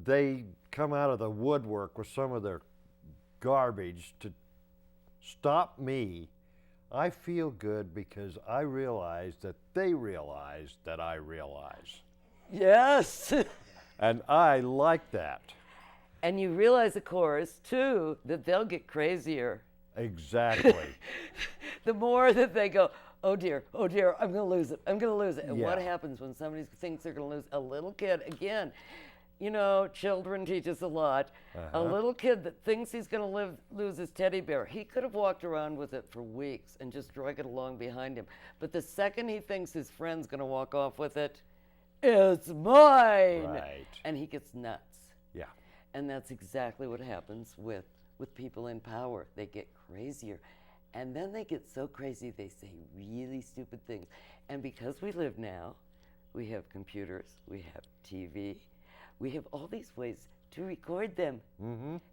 they come out of the woodwork with some of their garbage to stop me, I feel good because I realize that they realize that I realize. Yes. And I like that. And you realize, of course, too, that they'll get crazier. Exactly. The more that they go, oh dear, I'm going to lose it, I'm going to lose it. And what Yeah. happens when somebody thinks they're going to lose? A little kid, again, children teach us a lot. A little kid that thinks he's going to lose his teddy bear, he could have walked around with it for weeks and just drug it along behind him. But the second he thinks his friend's going to walk off with it, it's mine. Right. And he gets nuts. Yeah. And that's exactly what happens with people in power. They get crazier. And then they get so crazy they say really stupid things. And because we live now, we have computers, we have TV, we have all these ways to record them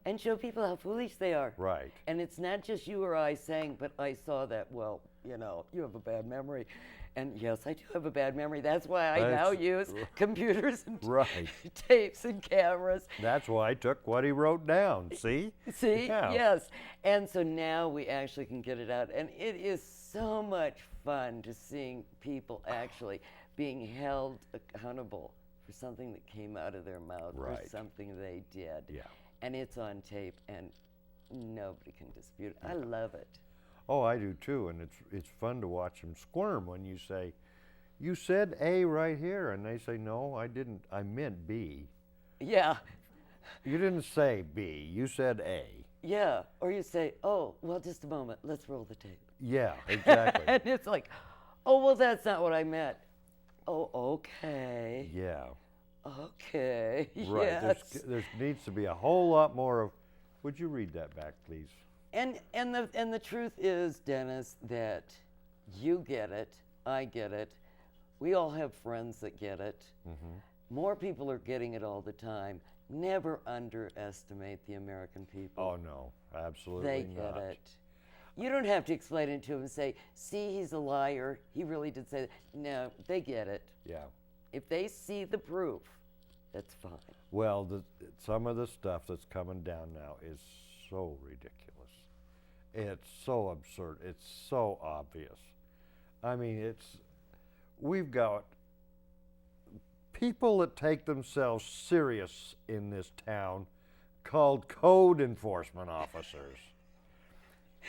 and show people how foolish they are. Right. And it's not just you or I saying, but I saw that. Well, you have a bad memory. And yes, I do have a bad memory. That's why I now use computers and Right. tapes and cameras. That's why I took what he wrote down. See? See? Yeah. Yes. And so now we actually can get it out. And it is so much fun to seeing people actually being held accountable for something that came out of their mouth or Right. something they did. Yeah. And it's on tape and nobody can dispute it. I love it. Oh, I do too, and it's fun to watch them squirm when you say, "You said A right here," and they say, "No, I didn't. I meant B." Yeah. You didn't say B. You said A. Yeah. Or you say, oh, well, just a moment. Let's roll the tape. Yeah, exactly. And it's like, oh, well, that's not what I meant. Oh, okay. Yeah. Okay. Right. Yes. There needs to be a whole lot more of. Would you read that back, please? And the truth is, Dennis, that you get it, I get it. We all have friends that get it. More people are getting it all the time. Never underestimate the American people. Oh no, absolutely They not. get it. You don't have to explain it to them and say, see, he's a liar. He really did say that. No, they get it. Yeah. If they see the proof, that's fine. Well, some of the stuff that's coming down now is so ridiculous. It's so absurd. It's so obvious. I mean, we've got people that take themselves serious in this town called code enforcement officers.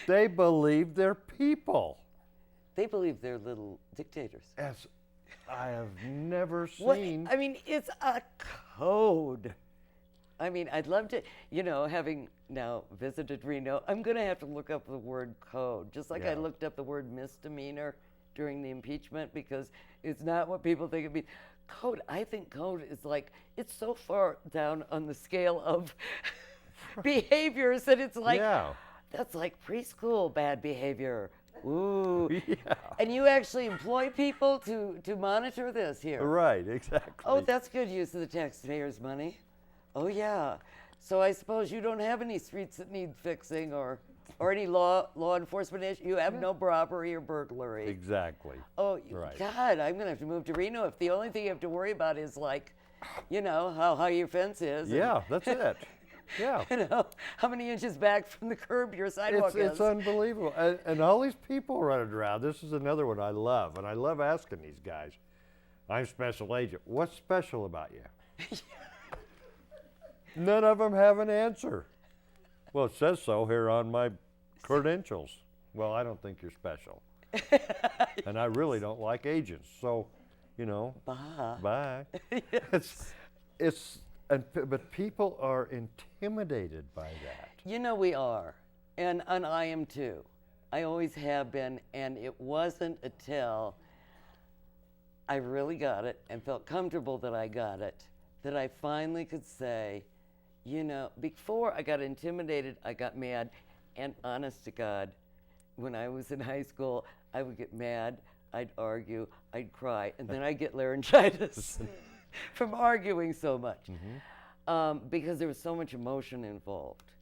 They believe they're people. They believe they're little dictators. As I have never What? seen. I mean, it's a code. I mean, I'd love to, having now visited Reno, I'm going to have to look up the word code, just like I Yeah. looked up the word misdemeanor during the impeachment, because it's not what people think it means. Code, I think code is like, it's so far down on the scale of behaviors that it's like, Yeah. that's like preschool bad behavior. Ooh. Yeah. And you actually employ people to monitor this here. Right, exactly. Oh, that's good use of the taxpayers' money. Oh, yeah. So I suppose you don't have any streets that need fixing or any law enforcement issue. You have no robbery or burglary. Exactly. Oh, Right. God, I'm going to have to move to Reno if the only thing you have to worry about is like, how high your fence is. and, Yeah, that's it. Yeah. how many inches back from the curb your sidewalk It's is. unbelievable. And all these people running around, this is another one I love, and I love asking these guys. I'm special agent. What's special about you? None of them have an answer. Well, it says so here on my credentials. Well, I don't think you're special. And I really don't like agents, so, bye. But people are intimidated by that. We are, and I am too. I always have been, and it wasn't until I really got it and felt comfortable that I got it that I finally could say, before I got intimidated, I got mad, and honest to God, when I was in high school, I would get mad, I'd argue, I'd cry, and then I'd get laryngitis from arguing so much. Because there was so much emotion involved.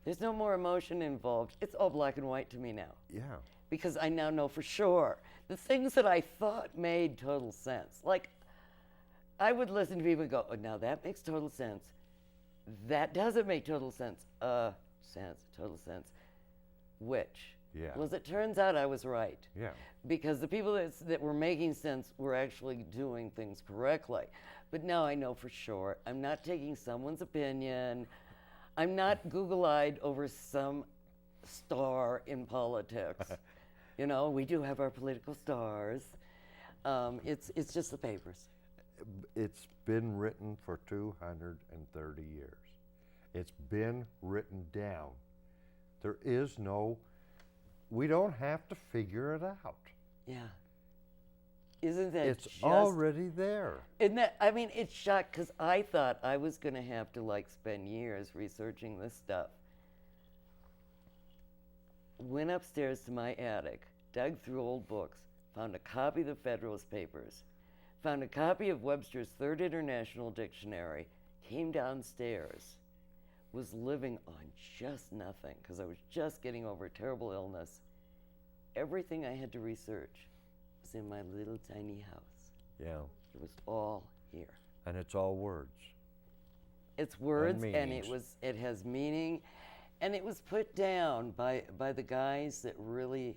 There's no more emotion involved. It's all black and white to me now. Yeah. Because I now know for sure the things that I thought made total sense. Like, I would listen to people and go, oh, now that makes total sense. That doesn't make total sense. Total sense. Which? Yeah. Well, as it turns out, I was right. Yeah. Because the people that were making sense were actually doing things correctly. But now I know for sure. I'm not taking someone's opinion. I'm not Google-eyed over some star in politics. We do have our political stars. It's just the papers. It's been written for 230 years. It's been written down. There is we don't have to figure it out. Yeah. Isn't that It's just already there. Isn't that, I mean, it's shocked because I thought I was going to have to spend years researching this stuff. Went upstairs to my attic, dug through old books, found a copy of the Federalist Papers, found a copy of Webster's Third International Dictionary, came downstairs, was living on just nothing because I was just getting over a terrible illness. Everything I had to research was in my little tiny house. Yeah. It was all here. And it's all words. It's words, and meanings. it has meaning, and it was put down by the guys that really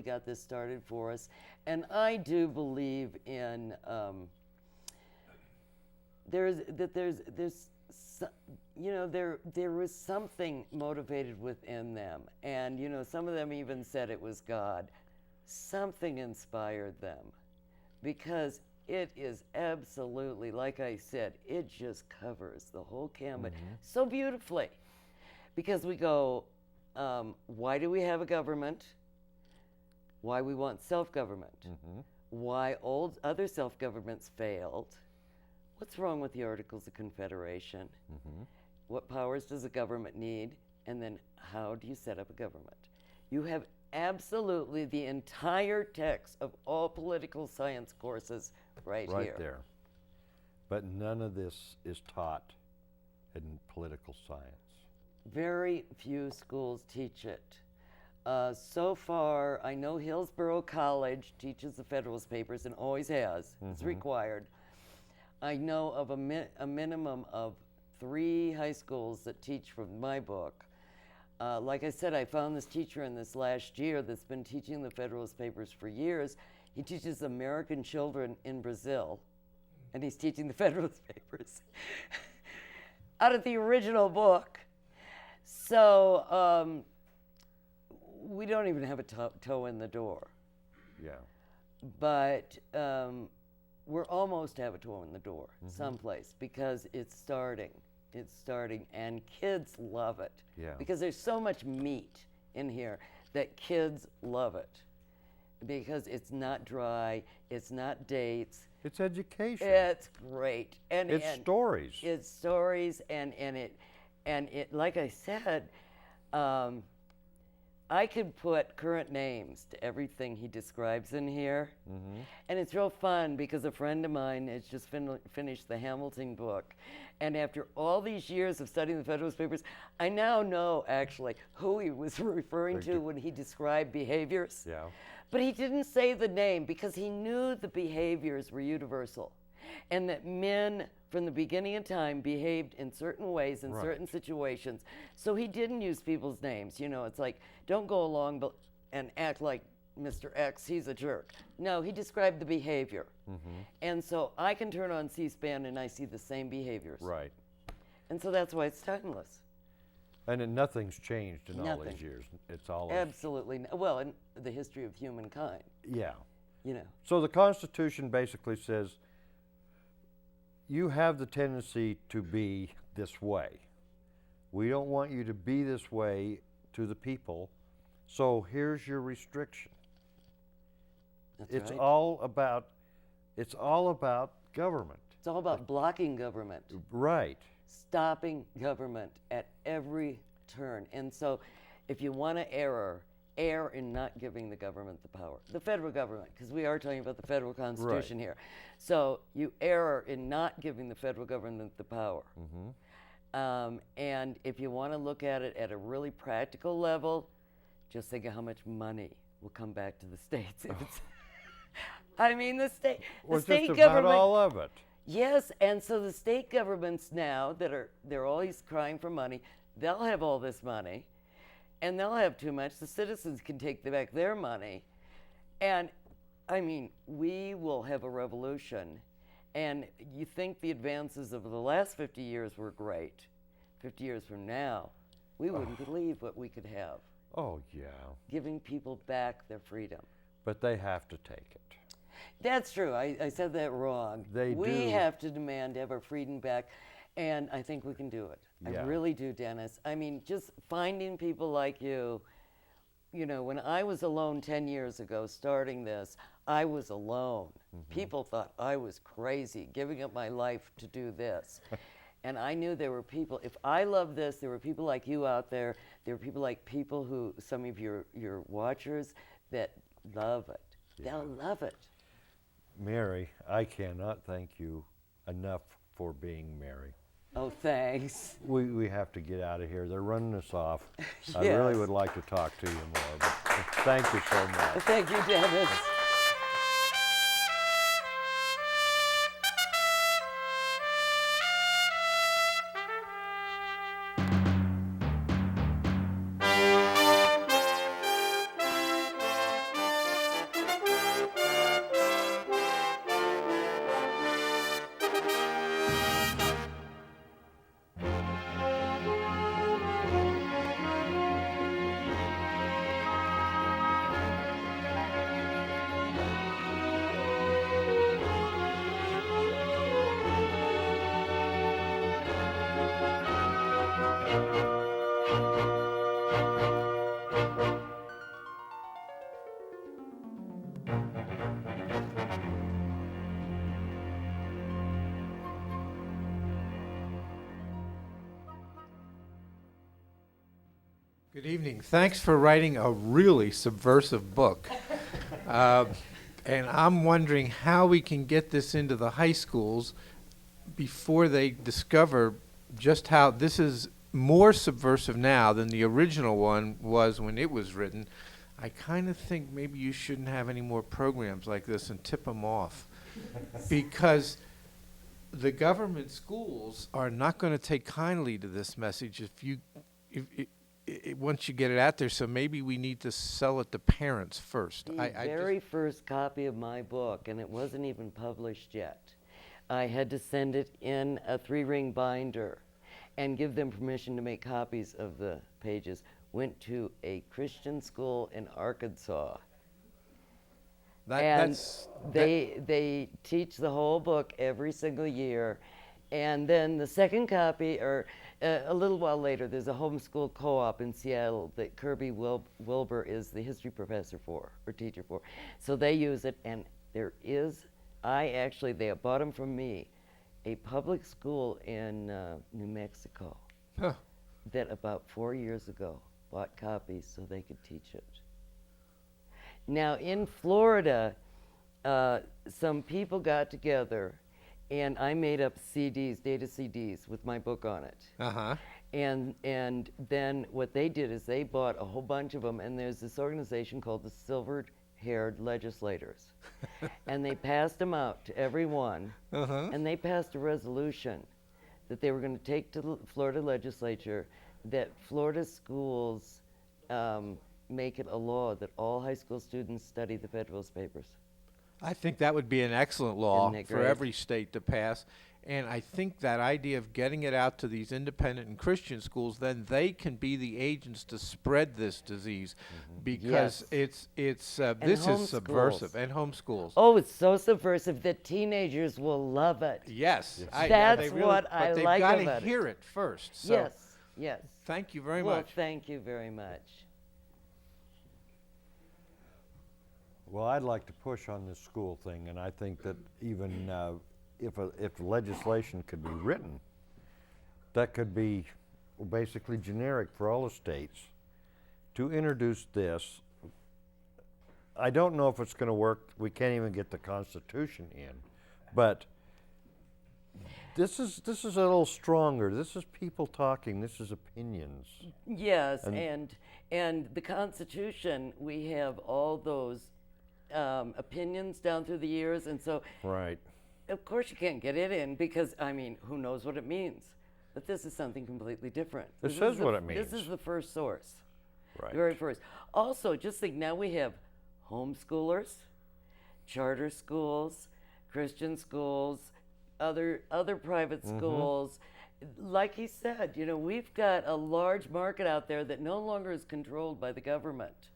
got this started for us. And I do believe in there was something motivated within them, and some of them even said it was God. Something inspired them, because it is absolutely, like I said, it just covers the whole gamut so beautifully. Because we go, why do we have a government? Why we want self-government? Why other self-governments failed? What's wrong with the Articles of Confederation? What powers does a government need? And then how do you set up a government? You have absolutely the entire text of all political science courses right here. Right there. But none of this is taught in political science. Very few schools teach it. So far, I know Hillsborough College teaches the Federalist Papers and always has. It's required. I know of a minimum of 3 high schools that teach from my book. Like I said, I found this teacher in this last year that's been teaching the Federalist Papers for years. He teaches American children in Brazil. and he's teaching the Federalist Papers out of the original book. So we don't even have a toe in the door. Yeah. But we're almost to have a toe in the door someplace, because it's starting. It's starting, and kids love it. Yeah. Because there's so much meat in here that kids love it. Because it's not dry, it's not dates. It's education. It's great. And It's stories. It's stories, and it like I said, I could put current names to everything he describes in here. And it's real fun, because a friend of mine has just finished the Hamilton book. And after all these years of studying the Federalist Papers, I now know actually who he was referring to when he described behaviors. Yeah. But he didn't say the name, because he knew the behaviors were universal, and that men from the beginning of time behaved in certain ways in certain situations. So he didn't use people's names. You know, it's like, don't go along and act like Mr. X, he's a jerk. No, he described the behavior. And so I can turn on C-SPAN and I see the same behaviors. Right. And so that's why it's timeless. And nothing's changed in all Nothing. these years. It's always. Absolutely. Well, in the history of humankind, Yeah. you know. So the Constitution basically says you have the tendency to be this way. We don't want you to be this way to the people, so here's your restriction. That's It's right. all about government. It's all about blocking government, Right. stopping government at every turn. And so if you want to err in not giving the government the power, the federal government, because we are talking about the federal Constitution here. So you err in not giving the federal government the power. And if you want to look at it at a really practical level, just think of how much money will come back to the states. If it's I mean, the state Just government. about all of it. Yes, and so the state governments now they're always crying for money. They'll have all this money, and they'll have too much. The citizens can take back their money, and I mean, we will have a revolution. And you think the advances of the last 50 years were great. 50 years from now, we wouldn't believe what we could have, Oh, yeah. giving people back their freedom. But they have to take it. That's true. I said that wrong. They we do. have to demand to have our freedom back, and I think we can do it. Yeah. I really do, Dennis. I mean, just finding people like you. You know, when I was alone 10 years ago starting this, I was alone. People thought I was crazy, giving up my life to do this. And I knew there were people, if I love this, there were people like you out there. There were people like people who, some of your watchers, that love it. They'll love it. Mary, I cannot thank you enough for being Mary. Oh, thanks. We have to get out of here. They're running us off. I Yes. really would like to talk to you more, but thank you so much. Thank you, Dennis. Good evening. Thanks for writing a really subversive book. And I'm wondering how we can get this into the high schools before they discover just how this is more subversive now than the original one was when it was written. I kind of think maybe you shouldn't have any more programs like this and tip them off, because the government schools are not going to take kindly to this message once you get it out there. So maybe we need to sell it to parents first. The very first copy of my book, and it wasn't even published yet, I had to send it in a 3-ring binder and give them permission to make copies of the pages. Went to a Christian school in Arkansas. And they teach the whole book every single year. And then the second copy, or a little while later, there's a homeschool co-op in Seattle that Kirby Wilbur is the history professor for, or teacher for. So they use it, and there is, they bought them from me, a public school in New Mexico that about 4 years ago bought copies so they could teach it. Now in Florida, some people got together and I made up CDs, data CDs with my book on it. Uh-huh. And then what they did is they bought a whole bunch of them, and there's this organization called the Silver-Haired Legislators. And they passed them out to everyone, and they passed a resolution that they were going to take to the Florida legislature that Florida schools make it a law that all high school students study the Federalist Papers. I think that would be an excellent law Isn't it for great? every state to pass. And I think that idea of getting it out to these independent and Christian schools, then they can be the agents to spread this disease, because Yes. it's this is homeschools. subversive, and homeschools. Oh, it's so subversive that teenagers will love it. Yes, That's what I like But they've got about to it. hear it first. So Yes. thank you very Well, much. thank you very much. Well, I'd like to push on this school thing, and I think that even if legislation could be written, that could be basically generic for all the states to introduce this. I don't know if it's going to work. We can't even get the Constitution in, but this is a little stronger. This is people talking. This is opinions. Yes, and the Constitution, we have all those opinions down through the years, and so Right. of course you can't get it in because, I mean, who knows what it means? But this is something completely different. It This says is the- what it means. This is the first source. Right. The very first. Also, just think now we have homeschoolers, charter schools, Christian schools, other private schools. Like he said, you know, we've got a large market out there that no longer is controlled by the government.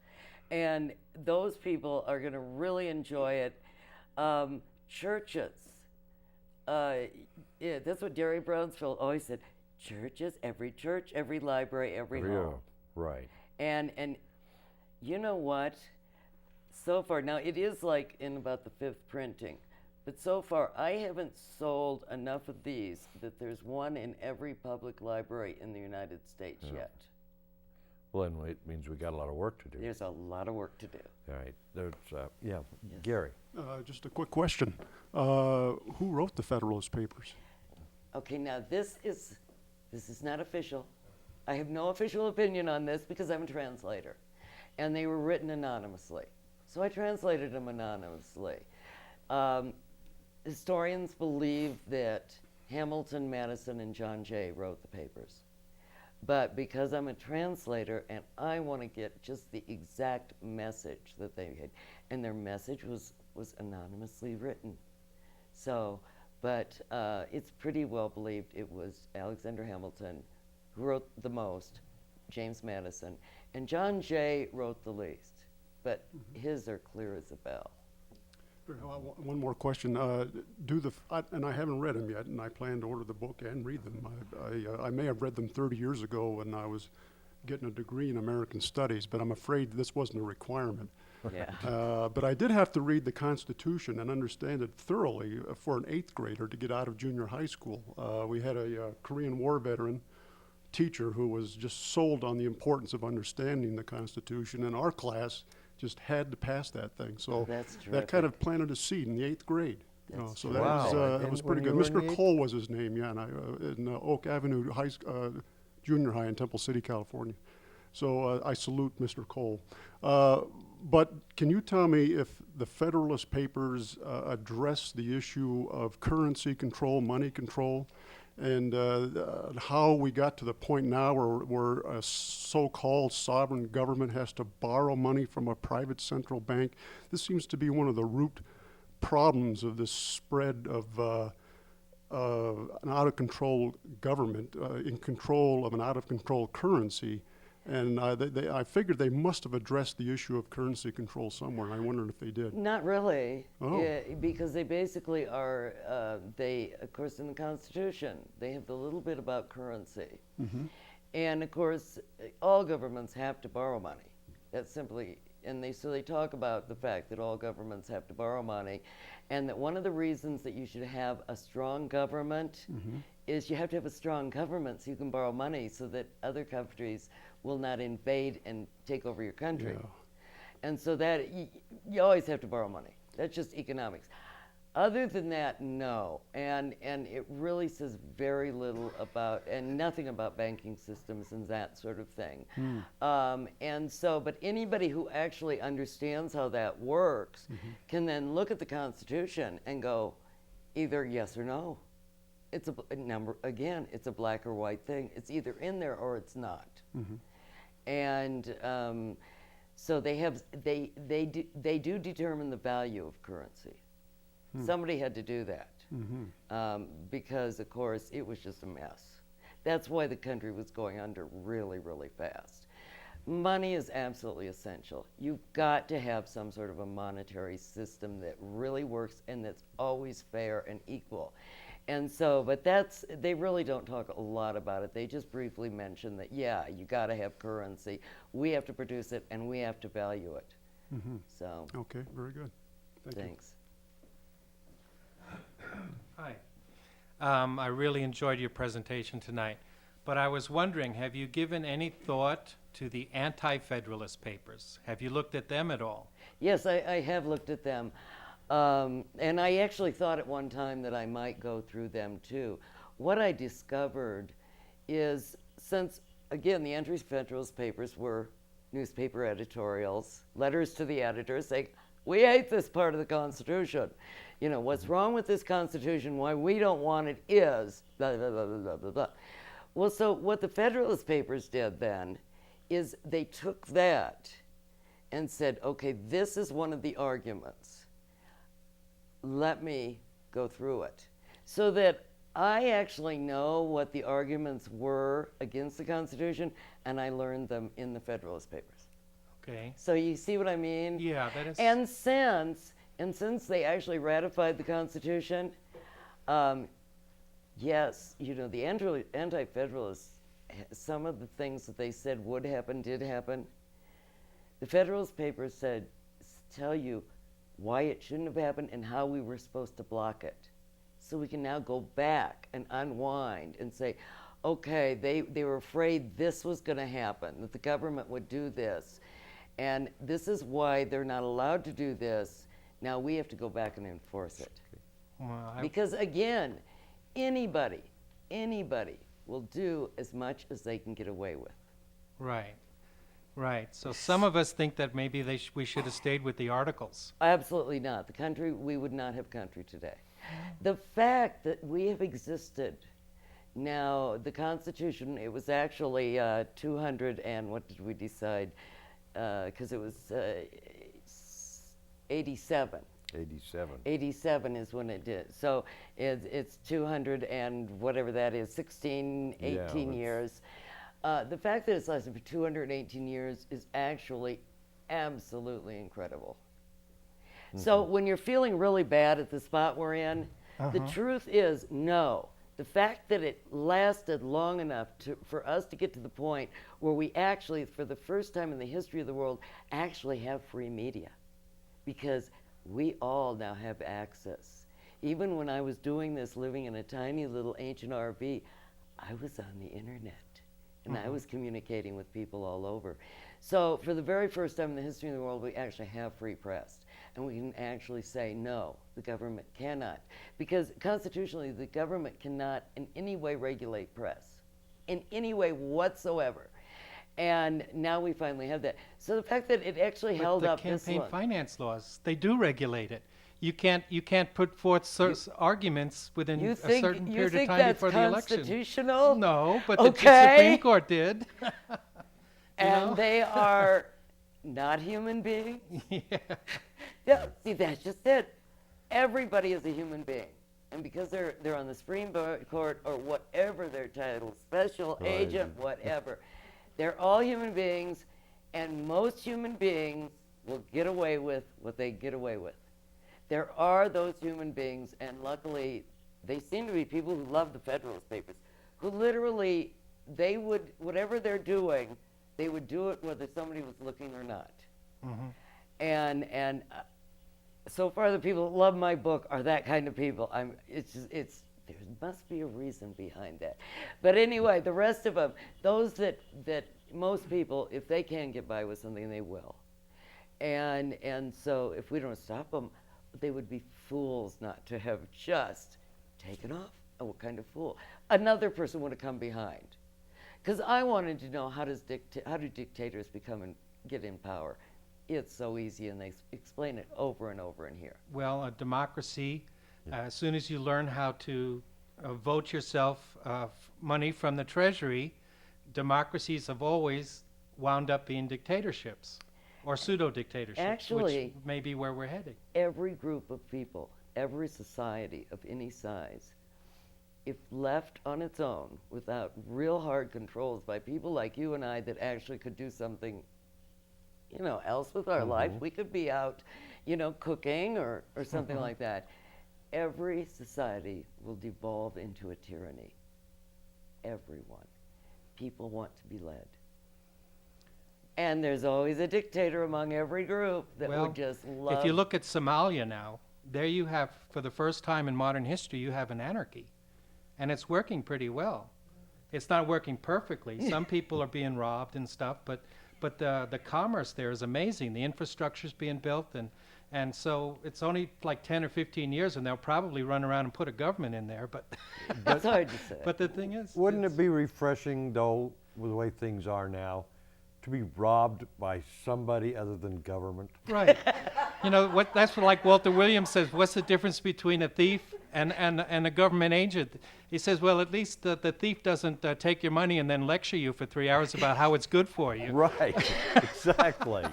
And those people are going to really enjoy it. Churches. That's what Derry Brownsville always said. Churches, every church, every library, every home. Right. And you know what? So far, now it is like in about the 5th printing, but so far I haven't sold enough of these that there's one in every public library in the United States yet. Well, then it means we got a lot of work to do. There's a lot of work to do. All right. There's, Gary. Just a quick question. Who wrote the Federalist Papers? Okay, now this is not official. I have no official opinion on this because I'm a translator. And they were written anonymously. So I translated them anonymously. Historians believe that Hamilton, Madison, and John Jay wrote the papers. But because I'm a translator and I want to get just the exact message that they had, and their message was anonymously written. So, but it's pretty well believed it was Alexander Hamilton who wrote the most, James Madison, and John Jay wrote the least. But his are clear as a bell. One more question. And I haven't read them yet, and I plan to order the book and read them. I may have read them 30 years ago when I was getting a degree in American Studies, but I'm afraid this wasn't a requirement. Yeah. But I did have to read the Constitution and understand it thoroughly for an 8th grader to get out of junior high school. We had a Korean War veteran teacher who was just sold on the importance of understanding the Constitution, and our class just had to pass that thing. So That's that kind of planted a seed in the 8th grade. That's So terrific. that Wow. that was And pretty when good. you were in the Mr. Cole was his name, yeah, and in Oak Avenue Junior High in Temple City, California. So I salute Mr. Cole. But can you tell me if the Federalist Papers address the issue of currency control, money control, and how we got to the point now where a so-called sovereign government has to borrow money from a private central bank? This seems to be one of the root problems of this spread of an out-of-control government in control of an out-of-control currency. And I figured they must have addressed the issue of currency control somewhere. I wondered if they did. Not really. Oh. Yeah, because they basically are, of course, in the Constitution, they have the little bit about currency. Mm-hmm. And of course, all governments have to borrow money. That's simply, so they talk about the fact that all governments have to borrow money, and that one of the reasons that you should have a strong government is you have to have a strong government so you can borrow money so that other countries will not invade and take over your country. Yeah. And so that you always have to borrow money. That's just economics. Other than that, no. And it really says very little about, and nothing about banking systems and that sort of thing. And so, but anybody who actually understands how that works can then look at the Constitution and go either yes or no. It's a number, again, it's a black or white thing. It's either in there or it's not. And so they do determine the value of currency. Somebody had to do that because, of course, it was just a mess. That's why the country was going under really, really fast. Money is absolutely essential. You've got to have some sort of a monetary system that really works and that's always fair and equal. And so, but they really don't talk a lot about it. They just briefly mention that, yeah, you got to have currency. We have to produce it and we have to value it. So, Okay, very good. Thank you. thanks. Hi. I really enjoyed your presentation tonight, but I was wondering, have you given any thought to the Anti-Federalist Papers? Have you looked at them at all? Yes, I have looked at them. And I actually thought at one time that I might go through them too. What I discovered is, since, again, the Anti-Federalist Papers were newspaper editorials, letters to the editors saying, we hate this part of the Constitution. You know, what's wrong with this Constitution, why we don't want it is blah, blah, blah, blah, blah, blah. Well, so what the Federalist Papers did then is they took that and said, okay, this is one of the arguments. Let me go through it. So that I actually know what the arguments were against the Constitution, and I learned them in the Federalist Papers. Okay. So you see what I mean? Yeah, that is. And since they actually ratified the Constitution, yes, you know, the Anti-Federalists, some of the things that they said would happen did happen. The Federalist Papers tell you why it shouldn't have happened and how we were supposed to block it. So we can now go back and unwind and say, okay, they were afraid this was going to happen, that the government would do this. And this is why they're not allowed to do this. Now we have to go back and enforce it. Well, Because again, anybody will do as much as they can get away with. right. Right. So some of us think that maybe we should have stayed with the articles. Absolutely not. We would not have country today. The fact that we have existed, now the Constitution, it was actually 200 and what did we decide? Because it was 87. 87. 87 is when it did. So it's 200 and whatever that is, 16, 18 Yeah, years. The fact that it's lasted for 218 years is actually absolutely incredible. So when you're feeling really bad at the spot we're in, the truth is no. The fact that it lasted long enough for us to get to the point where we actually, for the first time in the history of the world, actually have free media. Because we all now have access. Even when I was doing this, living in a tiny little ancient RV, I was on the internet. And I was communicating with people all over. So for the very first time in the history of the world, we actually have free press. And we can actually say, no, the government cannot. Because constitutionally, the government cannot in any way regulate press. In any way whatsoever. And now we finally have that. So the fact that it actually held up this Campaign long. finance laws, they do regulate it. You can't put forth arguments within a certain period of time before the election. Constitutional? No, but Okay. the Supreme Court did. And know? they are not human beings? Yeah. Yeah, see, that's just it. Everybody is a human being. and because they're on the Supreme Court or whatever their title, special Right. agent, whatever, they're all human beings, and most human beings will get away with what they get away with. There are those human beings, and luckily, they seem to be people who love the Federalist Papers, who literally, they would, whatever they're doing, they would do it whether somebody was looking or not. And so far, the people that love my book are that kind of people. There must be a reason behind that. But anyway, the rest of them, those that most people, if they can get by with something, they will. And so if we don't stop them, they would be fools not to have just taken off. Oh, what kind of fool? Another person would have come behind. Because I wanted to know, how do dictators get in power? It's so easy, and they explain it over and over in here. Well, a democracy, as soon as you learn how to vote yourself money from the treasury, democracies have always wound up being dictatorships or pseudo-dictatorships, Actually, which may be where we're heading. Every group of people, every society of any size, if left on its own without real hard controls by people like you and I that actually could do something, else with our life, we could be out, cooking or something like that. Every society will devolve into a tyranny. Everyone. People want to be led. And there's always a dictator among every group that would just love. If you look at Somalia now, there you have, for the first time in modern history, you have an anarchy. And it's working pretty well. It's not working perfectly. Some people are being robbed and stuff, but the commerce there is amazing. The infrastructure's being built, and so it's only like 10 or 15 years, and they'll probably run around and put a government in there. But That's hard to say. But the thing is, Wouldn't it be refreshing, though, with the way things are now, to be robbed by somebody other than government? right? That's what, like Walter Williams says. What's the difference between a thief and a government agent? He says, well, at least the thief doesn't take your money and then lecture you for 3 hours about how it's good for you. Right, exactly.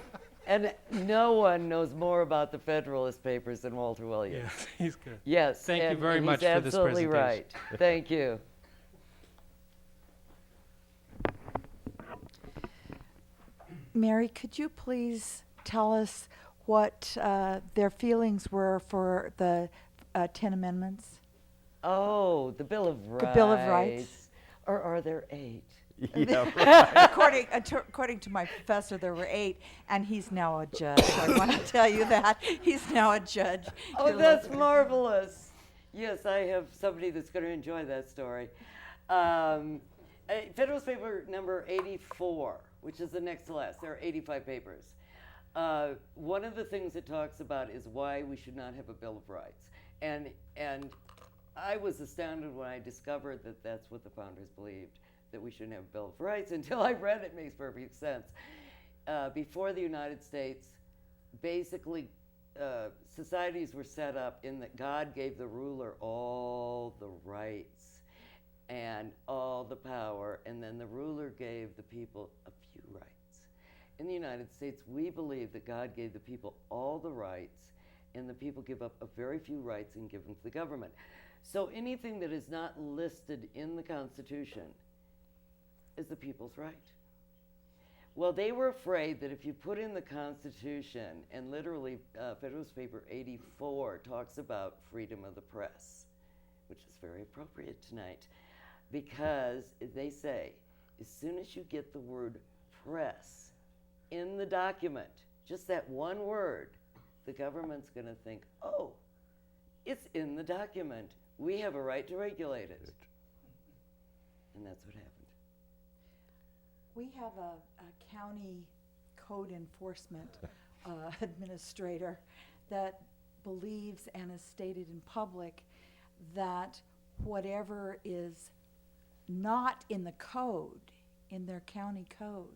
And no one knows more about the Federalist Papers than Walter Williams. Yes, he's good. Yes. Thank you and very much he's for this absolutely presentation. right. Thank you. Mary, could you please tell us what their feelings were for the 10 amendments? Oh, the Bill of Rights. The Bill of Rights. Or are there 8? Yeah, right. According to my professor, there were 8, and he's now a judge. I want to tell you that. He's now a judge. Oh, that's marvelous. Yes, I have somebody that's going to enjoy that story. Federalist Paper number 84, which is the next to last. There are 85 papers. One of the things it talks about is why we should not have a Bill of Rights. And I was astounded when I discovered that that's what the founders believed, that we shouldn't have a Bill of Rights. Until I read it, it makes perfect sense. Before the United States, basically, societies were set up in that God gave the ruler all the rights and all the power, and then the ruler gave the people a few rights. In the United States, we believe that God gave the people all the rights, and the people give up a very few rights and give them to the government. So anything that is not listed in the Constitution is the people's right. Well, they were afraid that if you put in the Constitution, and literally Federalist Paper 84 talks about freedom of the press, which is very appropriate tonight, because they say, as soon as you get the word press in the document, just that one word, the government's going to think, oh, it's in the document. We have a right to regulate it. And that's what happened. We have a county code enforcement administrator that believes and has stated in public that whatever is not in the code, in their county code,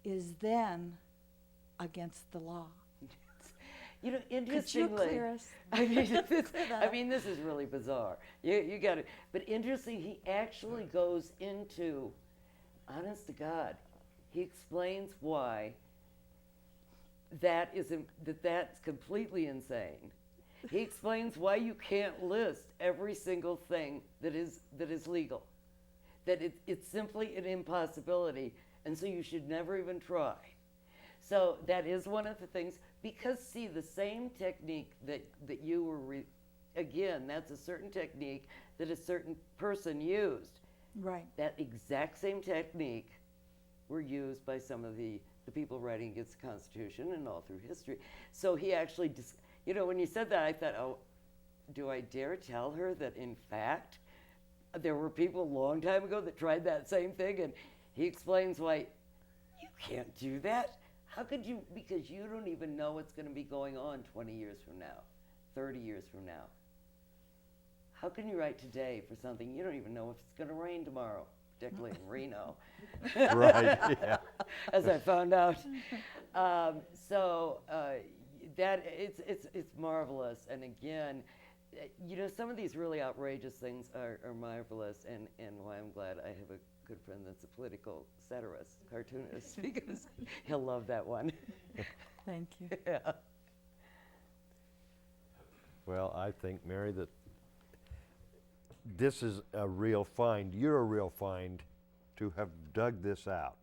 is then against the law. You know, Could you interestingly, clear us? I mean, this is really bizarre. You got it. But interesting, he actually goes into, honest to God, he explains why that's completely insane. He explains why you can't list every single thing that is legal. That it's simply an impossibility, and so you should never even try. So that is one of the things, because see, the same technique that you were, again, that's a certain technique that a certain person used. Right. That exact same technique were used by some of the people writing against the Constitution and all through history. So he actually, when you said that, I thought, oh, do I dare tell her that in fact there were people a long time ago that tried that same thing? And he explains why you can't do that. How could you? Because you don't even know what's going to be going on 20 years from now, 30 years from now. How can you write today for something you don't even know if it's going to rain tomorrow, particularly in Reno? Right, yeah. As I found out. That it's marvelous. And again, some of these really outrageous things are marvelous, and why I'm glad I have a good friend that's a political satirist, cartoonist, because he'll love that one. Thank you. Yeah. Well, I think, Mary, that this is a real find. You're a real find to have dug this out,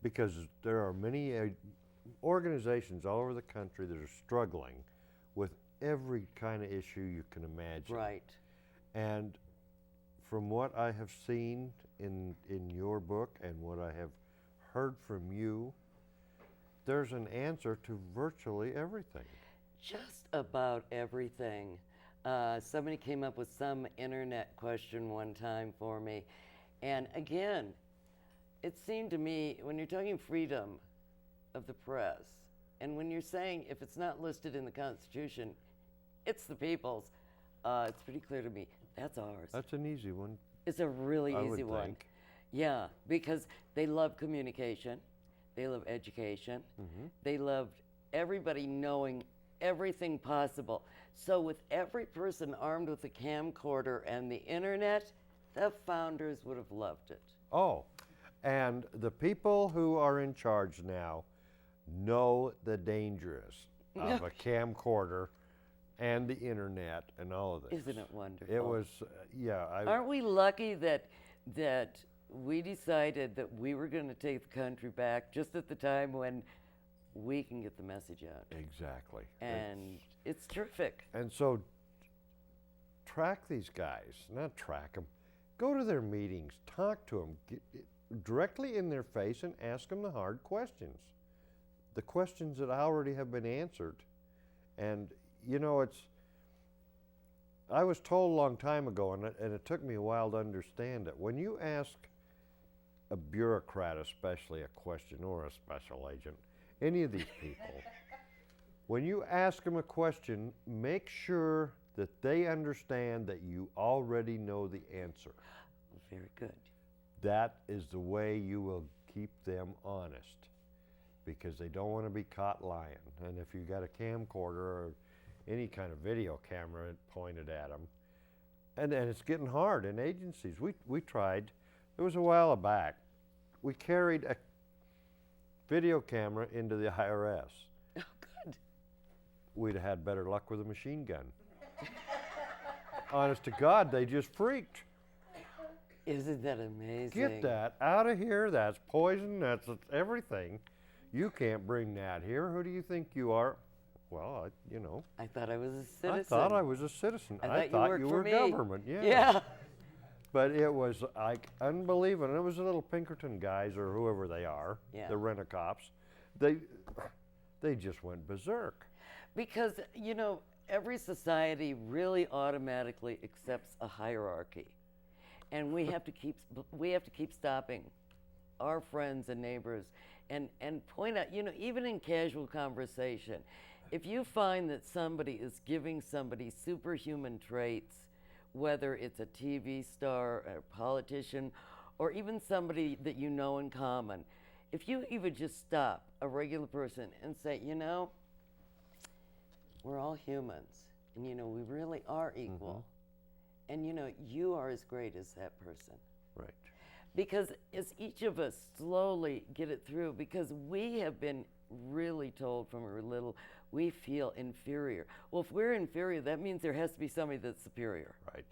because there are many organizations all over the country that are struggling with every kind of issue you can imagine. Right. And from what I have seen in your book and what I have heard from you, there's an answer to virtually everything. Just about everything. Somebody came up with some internet question one time for me. And again, it seemed to me, when you're talking freedom of the press, and when you're saying if it's not listed in the Constitution, it's the people's, it's pretty clear to me, that's ours. That's an easy one. It's a really I easy would one. think. Yeah, because they love communication, they love education, they love everybody knowing everything possible. So with every person armed with a camcorder and the internet, the founders would have loved it. Oh, and the people who are in charge now know the dangers of a camcorder and the internet and all of this. Isn't it wonderful? It was, yeah. Aren't we lucky that we decided that we were going to take the country back just at the time when we can get the message out? Exactly. And it's terrific. And so track these guys, not track them. Go to their meetings, talk to them, get directly in their face and ask them the hard questions. The questions that already have been answered. And I was told a long time ago, and it took me a while to understand it. When you ask a bureaucrat especially a question, or a special agent, any of these people, when you ask them a question, make sure that they understand that you already know the answer. Very good. That is the way you will keep them honest, because they don't want to be caught lying. And if you got a camcorder or any kind of video camera pointed at them, and it's getting hard in agencies. We tried, it was a while back, we carried a video camera into the IRS. Oh, good. We'd have had better luck with a machine gun. Honest to God, they just freaked. Isn't that amazing? Get that out of here. That's poison. That's everything. You can't bring that here. Who do you think you are? Well, I thought I was a citizen. I thought I was a citizen. I thought you you were worked for me. government. Yeah. Yeah. But it was like unbelievable. And it was the little Pinkerton guys or whoever they are, Yeah. the rent-a-cops. They just went berserk. Because, every society really automatically accepts a hierarchy. And we have to keep stopping our friends and neighbors and point out, even in casual conversation, if you find that somebody is giving somebody superhuman traits, whether it's a TV star, a politician, or even somebody that you know in common, if you even just stop a regular person and say, we're all humans, and we really are equal, and you are as great as that person. Right. because as each of us slowly get it through, because we have been really told from we're little, we feel inferior. Well, if we're inferior, that means there has to be somebody that's superior. Right.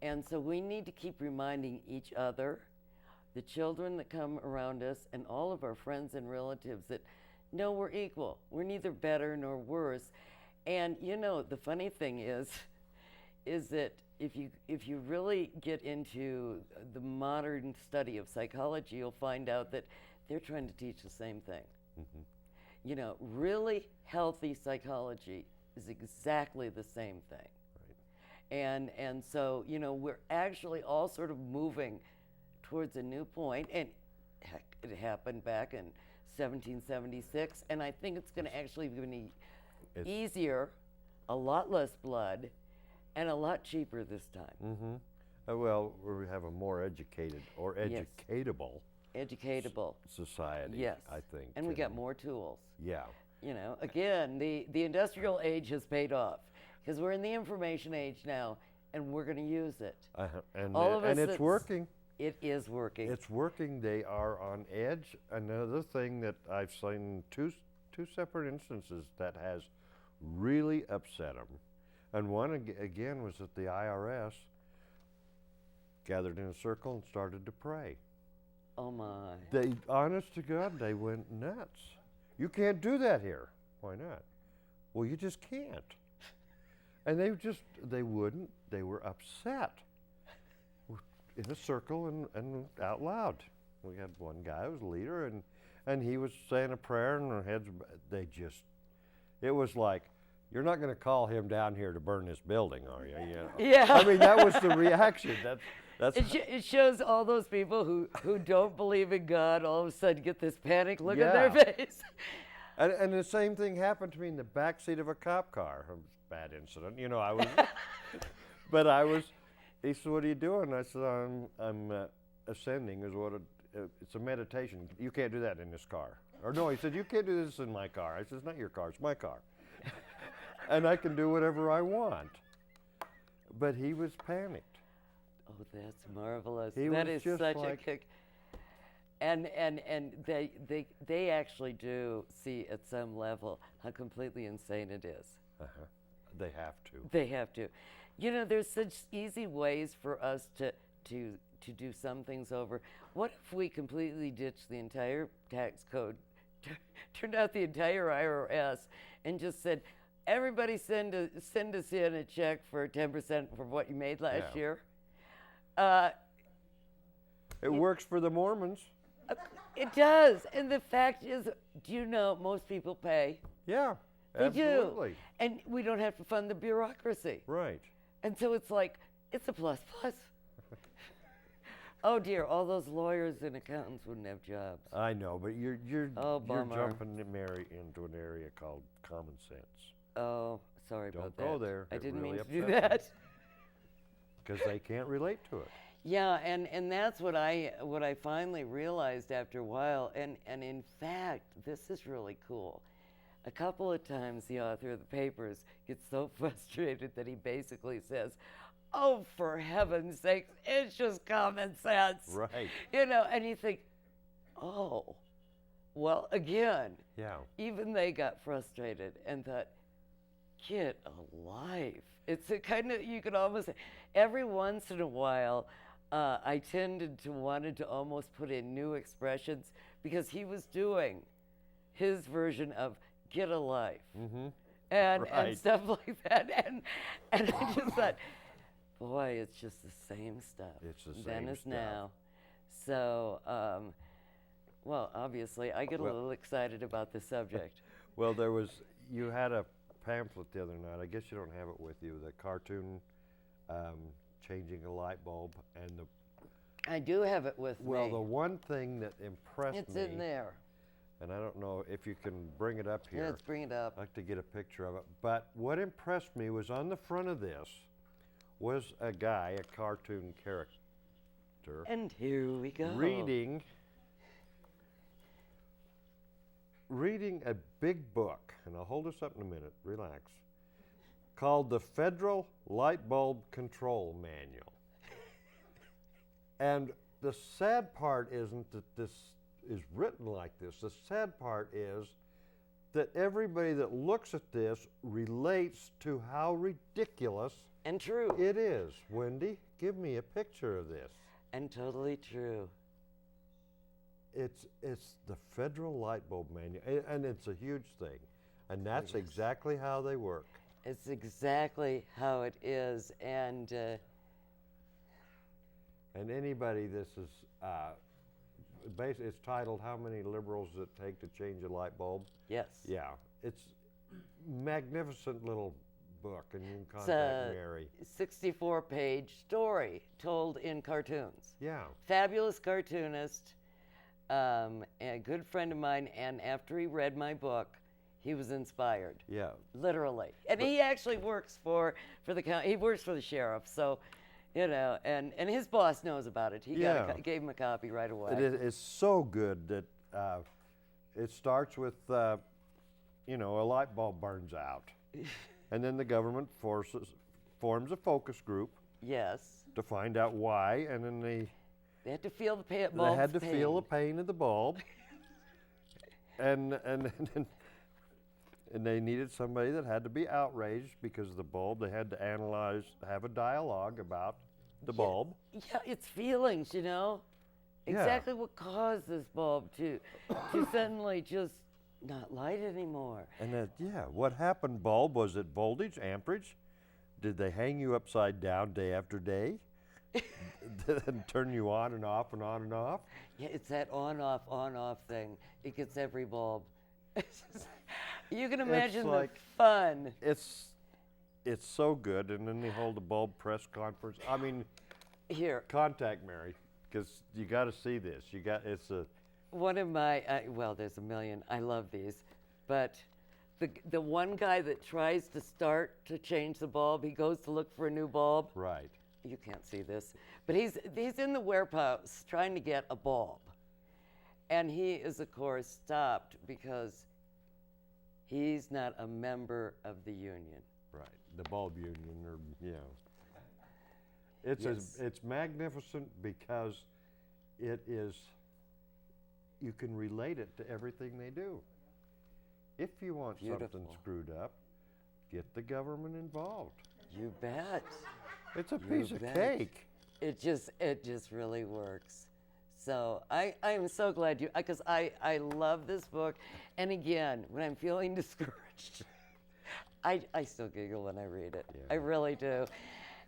And so we need to keep reminding each other, the children that come around us, and all of our friends and relatives that, no, we're equal. We're neither better nor worse. And you know, the funny thing is that if you really get into the modern study of psychology, you'll find out that they're trying to teach the same thing. Mm-hmm. You know, really healthy psychology is exactly the same thing. Right. And so, you know, we're actually all sort of moving towards a new point, and heck, it happened back in 1776, and I think it's going to actually be easier, a lot less blood, and a lot cheaper this time. Mm-hmm. Well, we have a more educated or Yes. educatable society, Yes. I think. And we got more tools. Yeah. You know, again, the industrial age has paid off because we're in the information age now, and we're going to use it. And All of us it's that's- working. It is working. It's working. They are on edge. Another thing that I've seen two separate instances that has really upset them, and one again was that the IRS gathered in a circle and started to pray. Oh my. They, honest to God, they went nuts. You can't do that here. Why not? Well, you just can't. And they wouldn't. They were upset. In a circle and out loud. We had one guy who was a leader, and he was saying a prayer, and our heads, it was like, you're not going to call him down here to burn this building, are you? You know? Yeah. I mean, that was the reaction. That's It shows all those people who don't believe in God all of a sudden get this panic look on Yeah. their face. and the same thing happened to me in the back seat of a cop car. It was a bad incident, you know. He said, "What are you doing?" I said, "I'm ascending. It's a meditation. You can't do that in this car." Or no, he said, "You can't do this in my car." I said, "It's not your car. It's my car, and I can do whatever I want." But he was panicked. Oh, that's marvelous. He That was is just such a like- kick. And they actually do see at some level how completely insane it is. Uh-huh. They have to. They have to. You know, there's such easy ways for us to do some things over. What if we completely ditched the entire tax code, turned out the entire IRS, and just said, everybody send us in a check for 10% for what you made last Yeah. year? It works for the Mormons. It does. And the fact is, do you know most people pay? Yeah, They absolutely. do. And we don't have to fund the bureaucracy. Right. And so it's like, it's a plus plus. Oh dear, all those lawyers and accountants wouldn't have jobs. I know, but you're Oh, bummer. jumping into an area called common sense Oh, sorry about Don't that. go there. I It didn't really mean to do upsets me. that. because they can't relate to it. Yeah, and that's what I finally realized after a while. And in fact, this is really cool. A couple of times the author of the papers gets so frustrated that he basically says, "Oh, for heaven's sakes, it's just common sense." Right. You know, and you think, oh, well, again, Yeah. even they got frustrated and thought, get a life. It's a kind of, you could almost, every once in a while, I tended to wanted to almost put in new expressions because he was doing his version of get a life and Right. stuff like that. And I just thought, boy, it's just the same stuff. It's the then same as stuff. now. So, well, obviously, I get a Well- little excited about the subject. Well, you had a pamphlet the other night. I guess you don't have it with you. The cartoon changing a light bulb and the. I do have it with Well, me. the one thing that impressed It's me, in there. and I don't know if you can bring it up here. Let's bring it up. I'd like to get a picture of it. But what impressed me was on the front of this was a guy, a cartoon character, And here we go. reading a big book, and I'll hold this up in a minute, relax, called the Federal Light Bulb Control Manual. And the sad part isn't that this is written like this. The sad part is that everybody that looks at this relates to how ridiculous And true. it is. Wendy, give me a picture of this. And totally true. It's the Federal Light Bulb Manual, and it's a huge thing. And that's yes. exactly how they work. It's exactly how it is. And anybody, this is, basically, it's titled, How Many Liberals Does It Take to Change a Light Bulb? yes. Yeah, it's magnificent little book, and you can It's contact Mary. 64-page story told in cartoons. Yeah, Fabulous cartoonist, a good friend of mine, and after he read my book, he was inspired. yeah. Literally. And he actually works for the county. He works for the sheriff, so, you know, and his boss knows about it. He Yeah. gave him a copy right away. It's so good that it starts with, you know, a light bulb burns out. And then the government forms a focus group Yes. to find out why, and then they They had to feel the pain. they had to feel the pain of the bulb, and they needed somebody that had to be outraged because of the bulb. They had to have a dialogue about the bulb. Yeah, it's feelings, you know? Yeah. Exactly what caused this bulb to suddenly just not light anymore. And what happened, bulb? Was it voltage, amperage? Did they hang you upside down day after day? And turn you on and off and on and off? Yeah, it's that on-off thing. It gets every bulb. You can imagine like- the fun. It's so good. And then they hold a bulb press conference. I mean, Here, contact Mary, because you got to see this. one of my, well, there's a million. I love these. But the one guy that tries to start to change the bulb, he goes to look for a new bulb. Right. You can't see this, but he's in the warehouse trying to get a bulb. And he is, of course, stopped because he's not a member of the union. Right. The bulb union, or Yes. it's magnificent because you can relate it to everything they do. If you want something Beautiful. screwed up, get the government involved. You bet. It's a You piece of bet. cake. It just really works. So I am so glad because I love this book. And again, when I'm feeling discouraged, I still giggle when I read it. Yeah. I really do.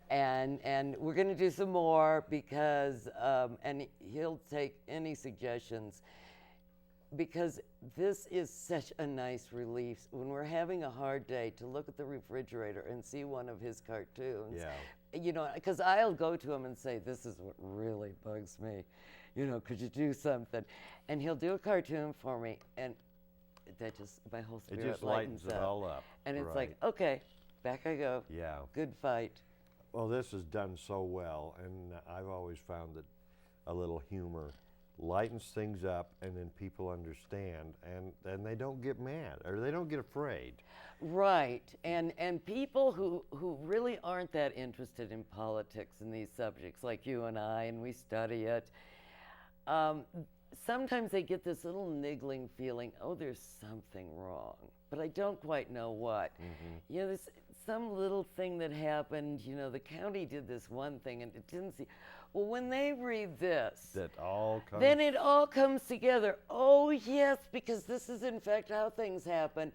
And we're going to do some more because, and he'll take any suggestions, because this is such a nice relief when we're having a hard day to look at the refrigerator and see one of his cartoons. Yeah. You know, because I'll go to him and say, this is what really bugs me. You know, could you do something? And he'll do a cartoon for me, and that just, my whole It spirit just lightens it up. all up. And it's Right. like, okay, back I go. Yeah. Good fight. Well, this is done so well, and I've always found that a little humor lightens things up, and then people understand, and they don't get mad, or they don't get afraid. Right, and people who really aren't that interested in politics and these subjects, like you and I, and we study it, sometimes they get this little niggling feeling, oh, there's something wrong, but I don't quite know what. You know, there's some little thing that happened, you know, the county did this one thing, and it didn't seem, well, when they read this, That all comes. then it all comes together. Oh, yes, because this is in fact how things happen,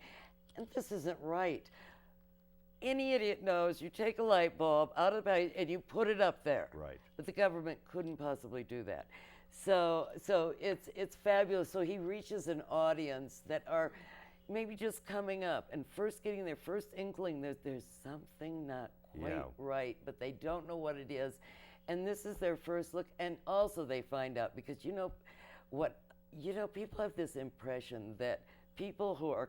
and this isn't right. Any idiot knows you take a light bulb out of the bag and you put it up there. Right. But the government couldn't possibly do that. So it's fabulous. So he reaches an audience that are maybe just coming up and first getting their first inkling there's something not quite Yeah. right, but they don't know what it is. And this is their first look. And also they find out, because you know what, you know, people have this impression that people who are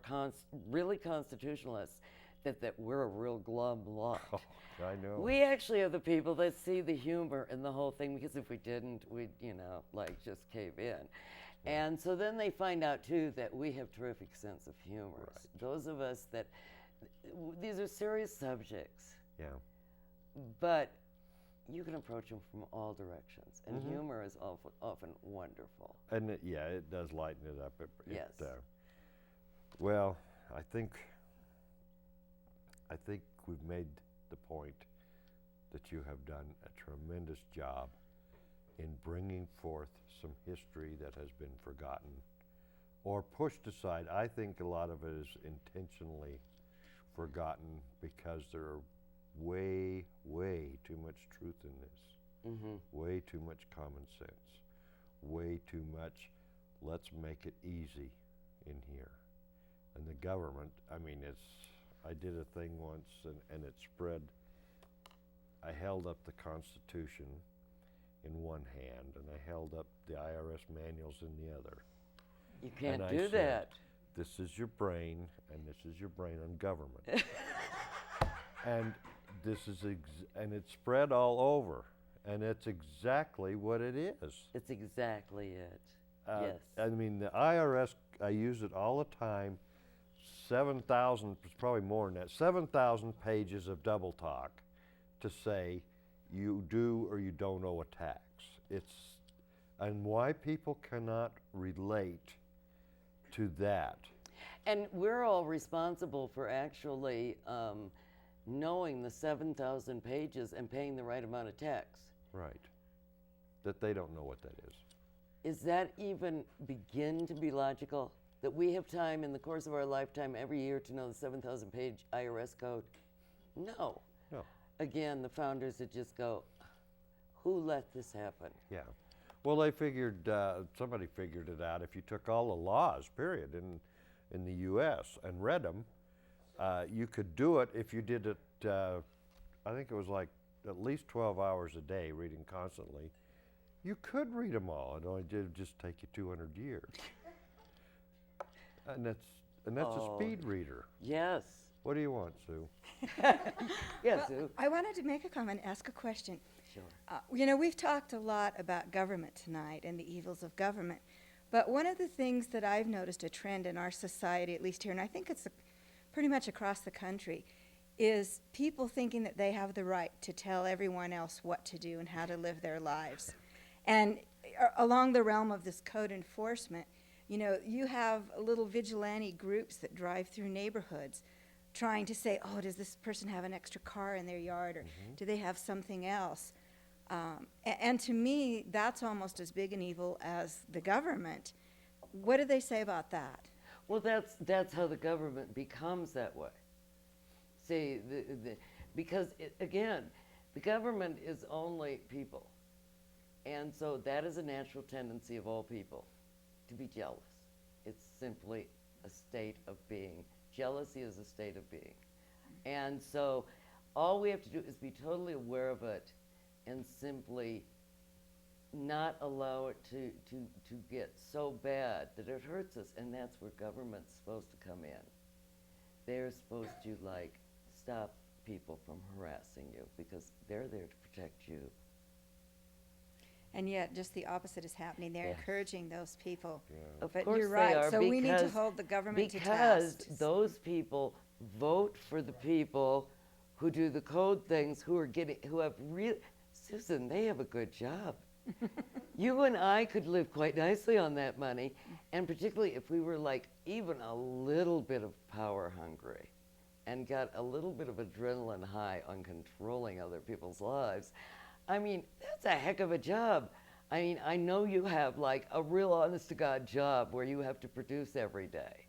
really constitutionalists, that we're a real glum lot. Oh, I know. We actually are the people that see the humor in the whole thing, because if we didn't, we'd, you know, like just cave in. And so then they find out too that we have terrific sense of humor. Right. Those of us these are serious subjects, Yeah. but you can approach them from all directions, and humor is often wonderful. And yeah, it does lighten it up. Yes. Well, I think we've made the point that you have done a tremendous job in bringing forth some history that has been forgotten or pushed aside. I think a lot of it is intentionally forgotten because there are way too much truth in this. Way too much common sense. Way too much, let's make it easy in here. And the government, I mean, I did a thing once and it spread. I held up the Constitution in one hand and I held up the IRS manuals in the other. You can't And I do said, that. This is your brain and this is your brain on government. And this is, and it spread all over. And it's exactly what it is. It's exactly it. Yes. I mean, the IRS, I use it all the time. 7,000, probably more than that, 7,000 pages of double talk to say you do or you don't owe a tax. And why people cannot relate to that. And we're all responsible for actually knowing the 7,000 pages and paying the right amount of tax. Right. That they don't know what that is. Is that even begin to be logical? That we have time in the course of our lifetime every year to know the 7,000 page IRS code? No. No. Again, the founders would just go, who let this happen? Yeah. Well, they figured, somebody figured it out. If you took all the laws, period, in the U.S. and read them, you could do it if you did it, I think it was like at least 12 hours a day, reading constantly. You could read them all. It only did just take you 200 years. And that's a speed reader. Yes. What do you want, Sue? Yes, Sue. I wanted to make a comment, ask a question. Sure. You know, we've talked a lot about government tonight and the evils of government, but one of the things that I've noticed a trend in our society, at least here, and I think it's pretty much across the country, is people thinking that they have the right to tell everyone else what to do and how to live their lives. And along the realm of this code enforcement, you know, you have little vigilante groups that drive through neighborhoods trying to say, oh, does this person have an extra car in their yard, or do they have something else? And to me, that's almost as big an evil as the government. What do they say about that? Well, that's how the government becomes that way. See, because, again, the government is only people. And so that is a natural tendency of all people, to be jealous. It's simply a state of being. Jealousy is a state of being. And so all we have to do is be totally aware of it and simply not allow it to get so bad that it hurts us. And that's where government's supposed to come in. They're supposed to, like, stop people from harassing you because they're there to protect you. And yet, just the opposite is happening. They're Yes. encouraging those people. Of But course you're they right. are, So we need to because- hold the government to Because task. those people vote for the people who do the code things, who have real. Susan, they have a good job. You and I could live quite nicely on that money, and particularly if we were like even a little bit of power hungry and got a little bit of adrenaline high on controlling other people's lives. I mean, that's a heck of a job. I mean, I know you have like a real honest to God job where you have to produce every day.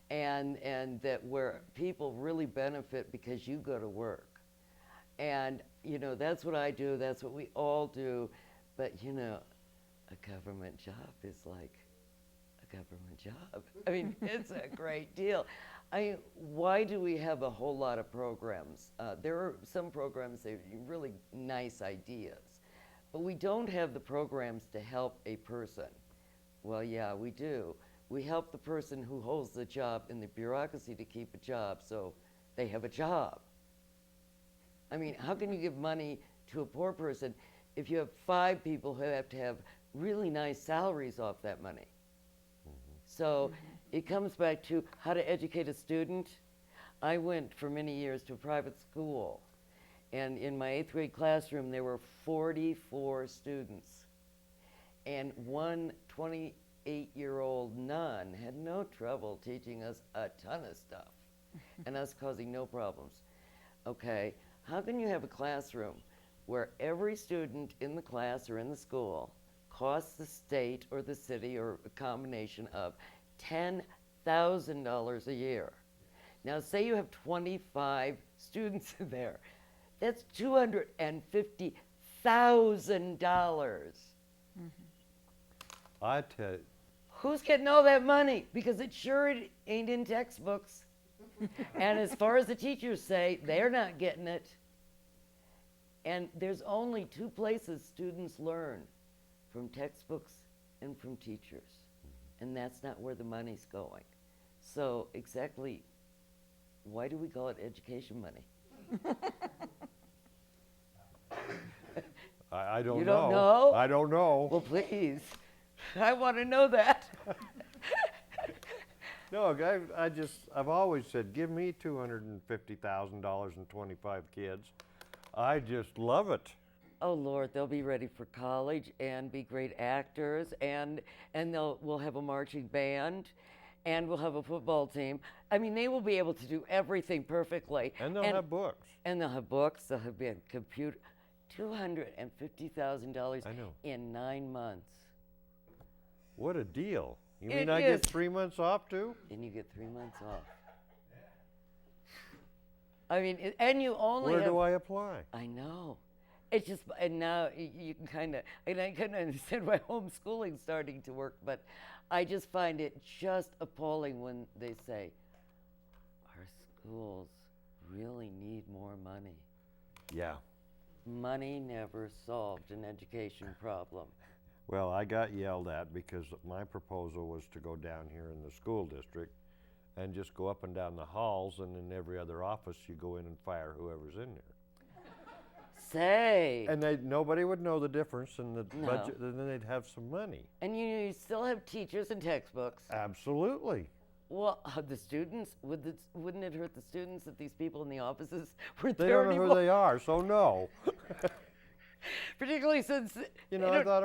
and that where people really benefit because you go to work. And, you know, that's what I do, that's what we all do. But, you know, a government job is like a government job. I mean, it's a great deal. I mean, why do we have a whole lot of programs? There are some programs that are really nice ideas, but we don't have the programs to help a person. Well, yeah, we do. We help the person who holds the job in the bureaucracy to keep a job so they have a job. I mean, how can you give money to a poor person if you have 5 people who have to have really nice salaries off that money? So it comes back to how to educate a student. I went for many years to a private school, And in my 8th grade classroom, there were 44 students. And one 28-year-old nun had no trouble teaching us a ton of stuff and us causing no problems. Okay, how can you have a classroom where every student in the class or in the school costs the state or the city or a combination of $10,000 a year? Now, say you have 25 students in there. That's $250,000. I tell you, Who's getting all that money? Because it sure ain't in textbooks. And as far as the teachers say, they're not getting it. And there's only 2 places students learn, from textbooks and from teachers. And that's not where the money's going. So exactly, why do we call it education money? I don't know. You don't know? I don't know. Well, please. I want to know that. No, I've always said, give me $250,000 and 25 kids. I just love it. Oh Lord, they'll be ready for college and be great actors, and we'll have a marching band, and we'll have a football team. I mean, they will be able to do everything perfectly. And they'll have books. And they'll have books. They'll have a computer. $250,000 I know. in 9 months. What a deal. You It mean I is. get 3 months off too? And you get 3 months off. I mean, and you only Where have, do I apply? I know. It's just, and now you can kind of, and I couldn't understand why homeschooling's starting to work, but I just find it just appalling when they say, our schools really need more money. Yeah. Money never solved an education problem. Well, I got yelled at because my proposal was to go down here in the school district and just go up and down the halls, and in every other office you go in and fire whoever's in there. Say. And nobody would know the difference in the No. budget, and then they'd have some money. And you still have teachers and textbooks. Absolutely. Well, the students, wouldn't it hurt the students if these people in the offices weren't They there don't know anymore? who they are, so no. Particularly since You they know, I don't- thought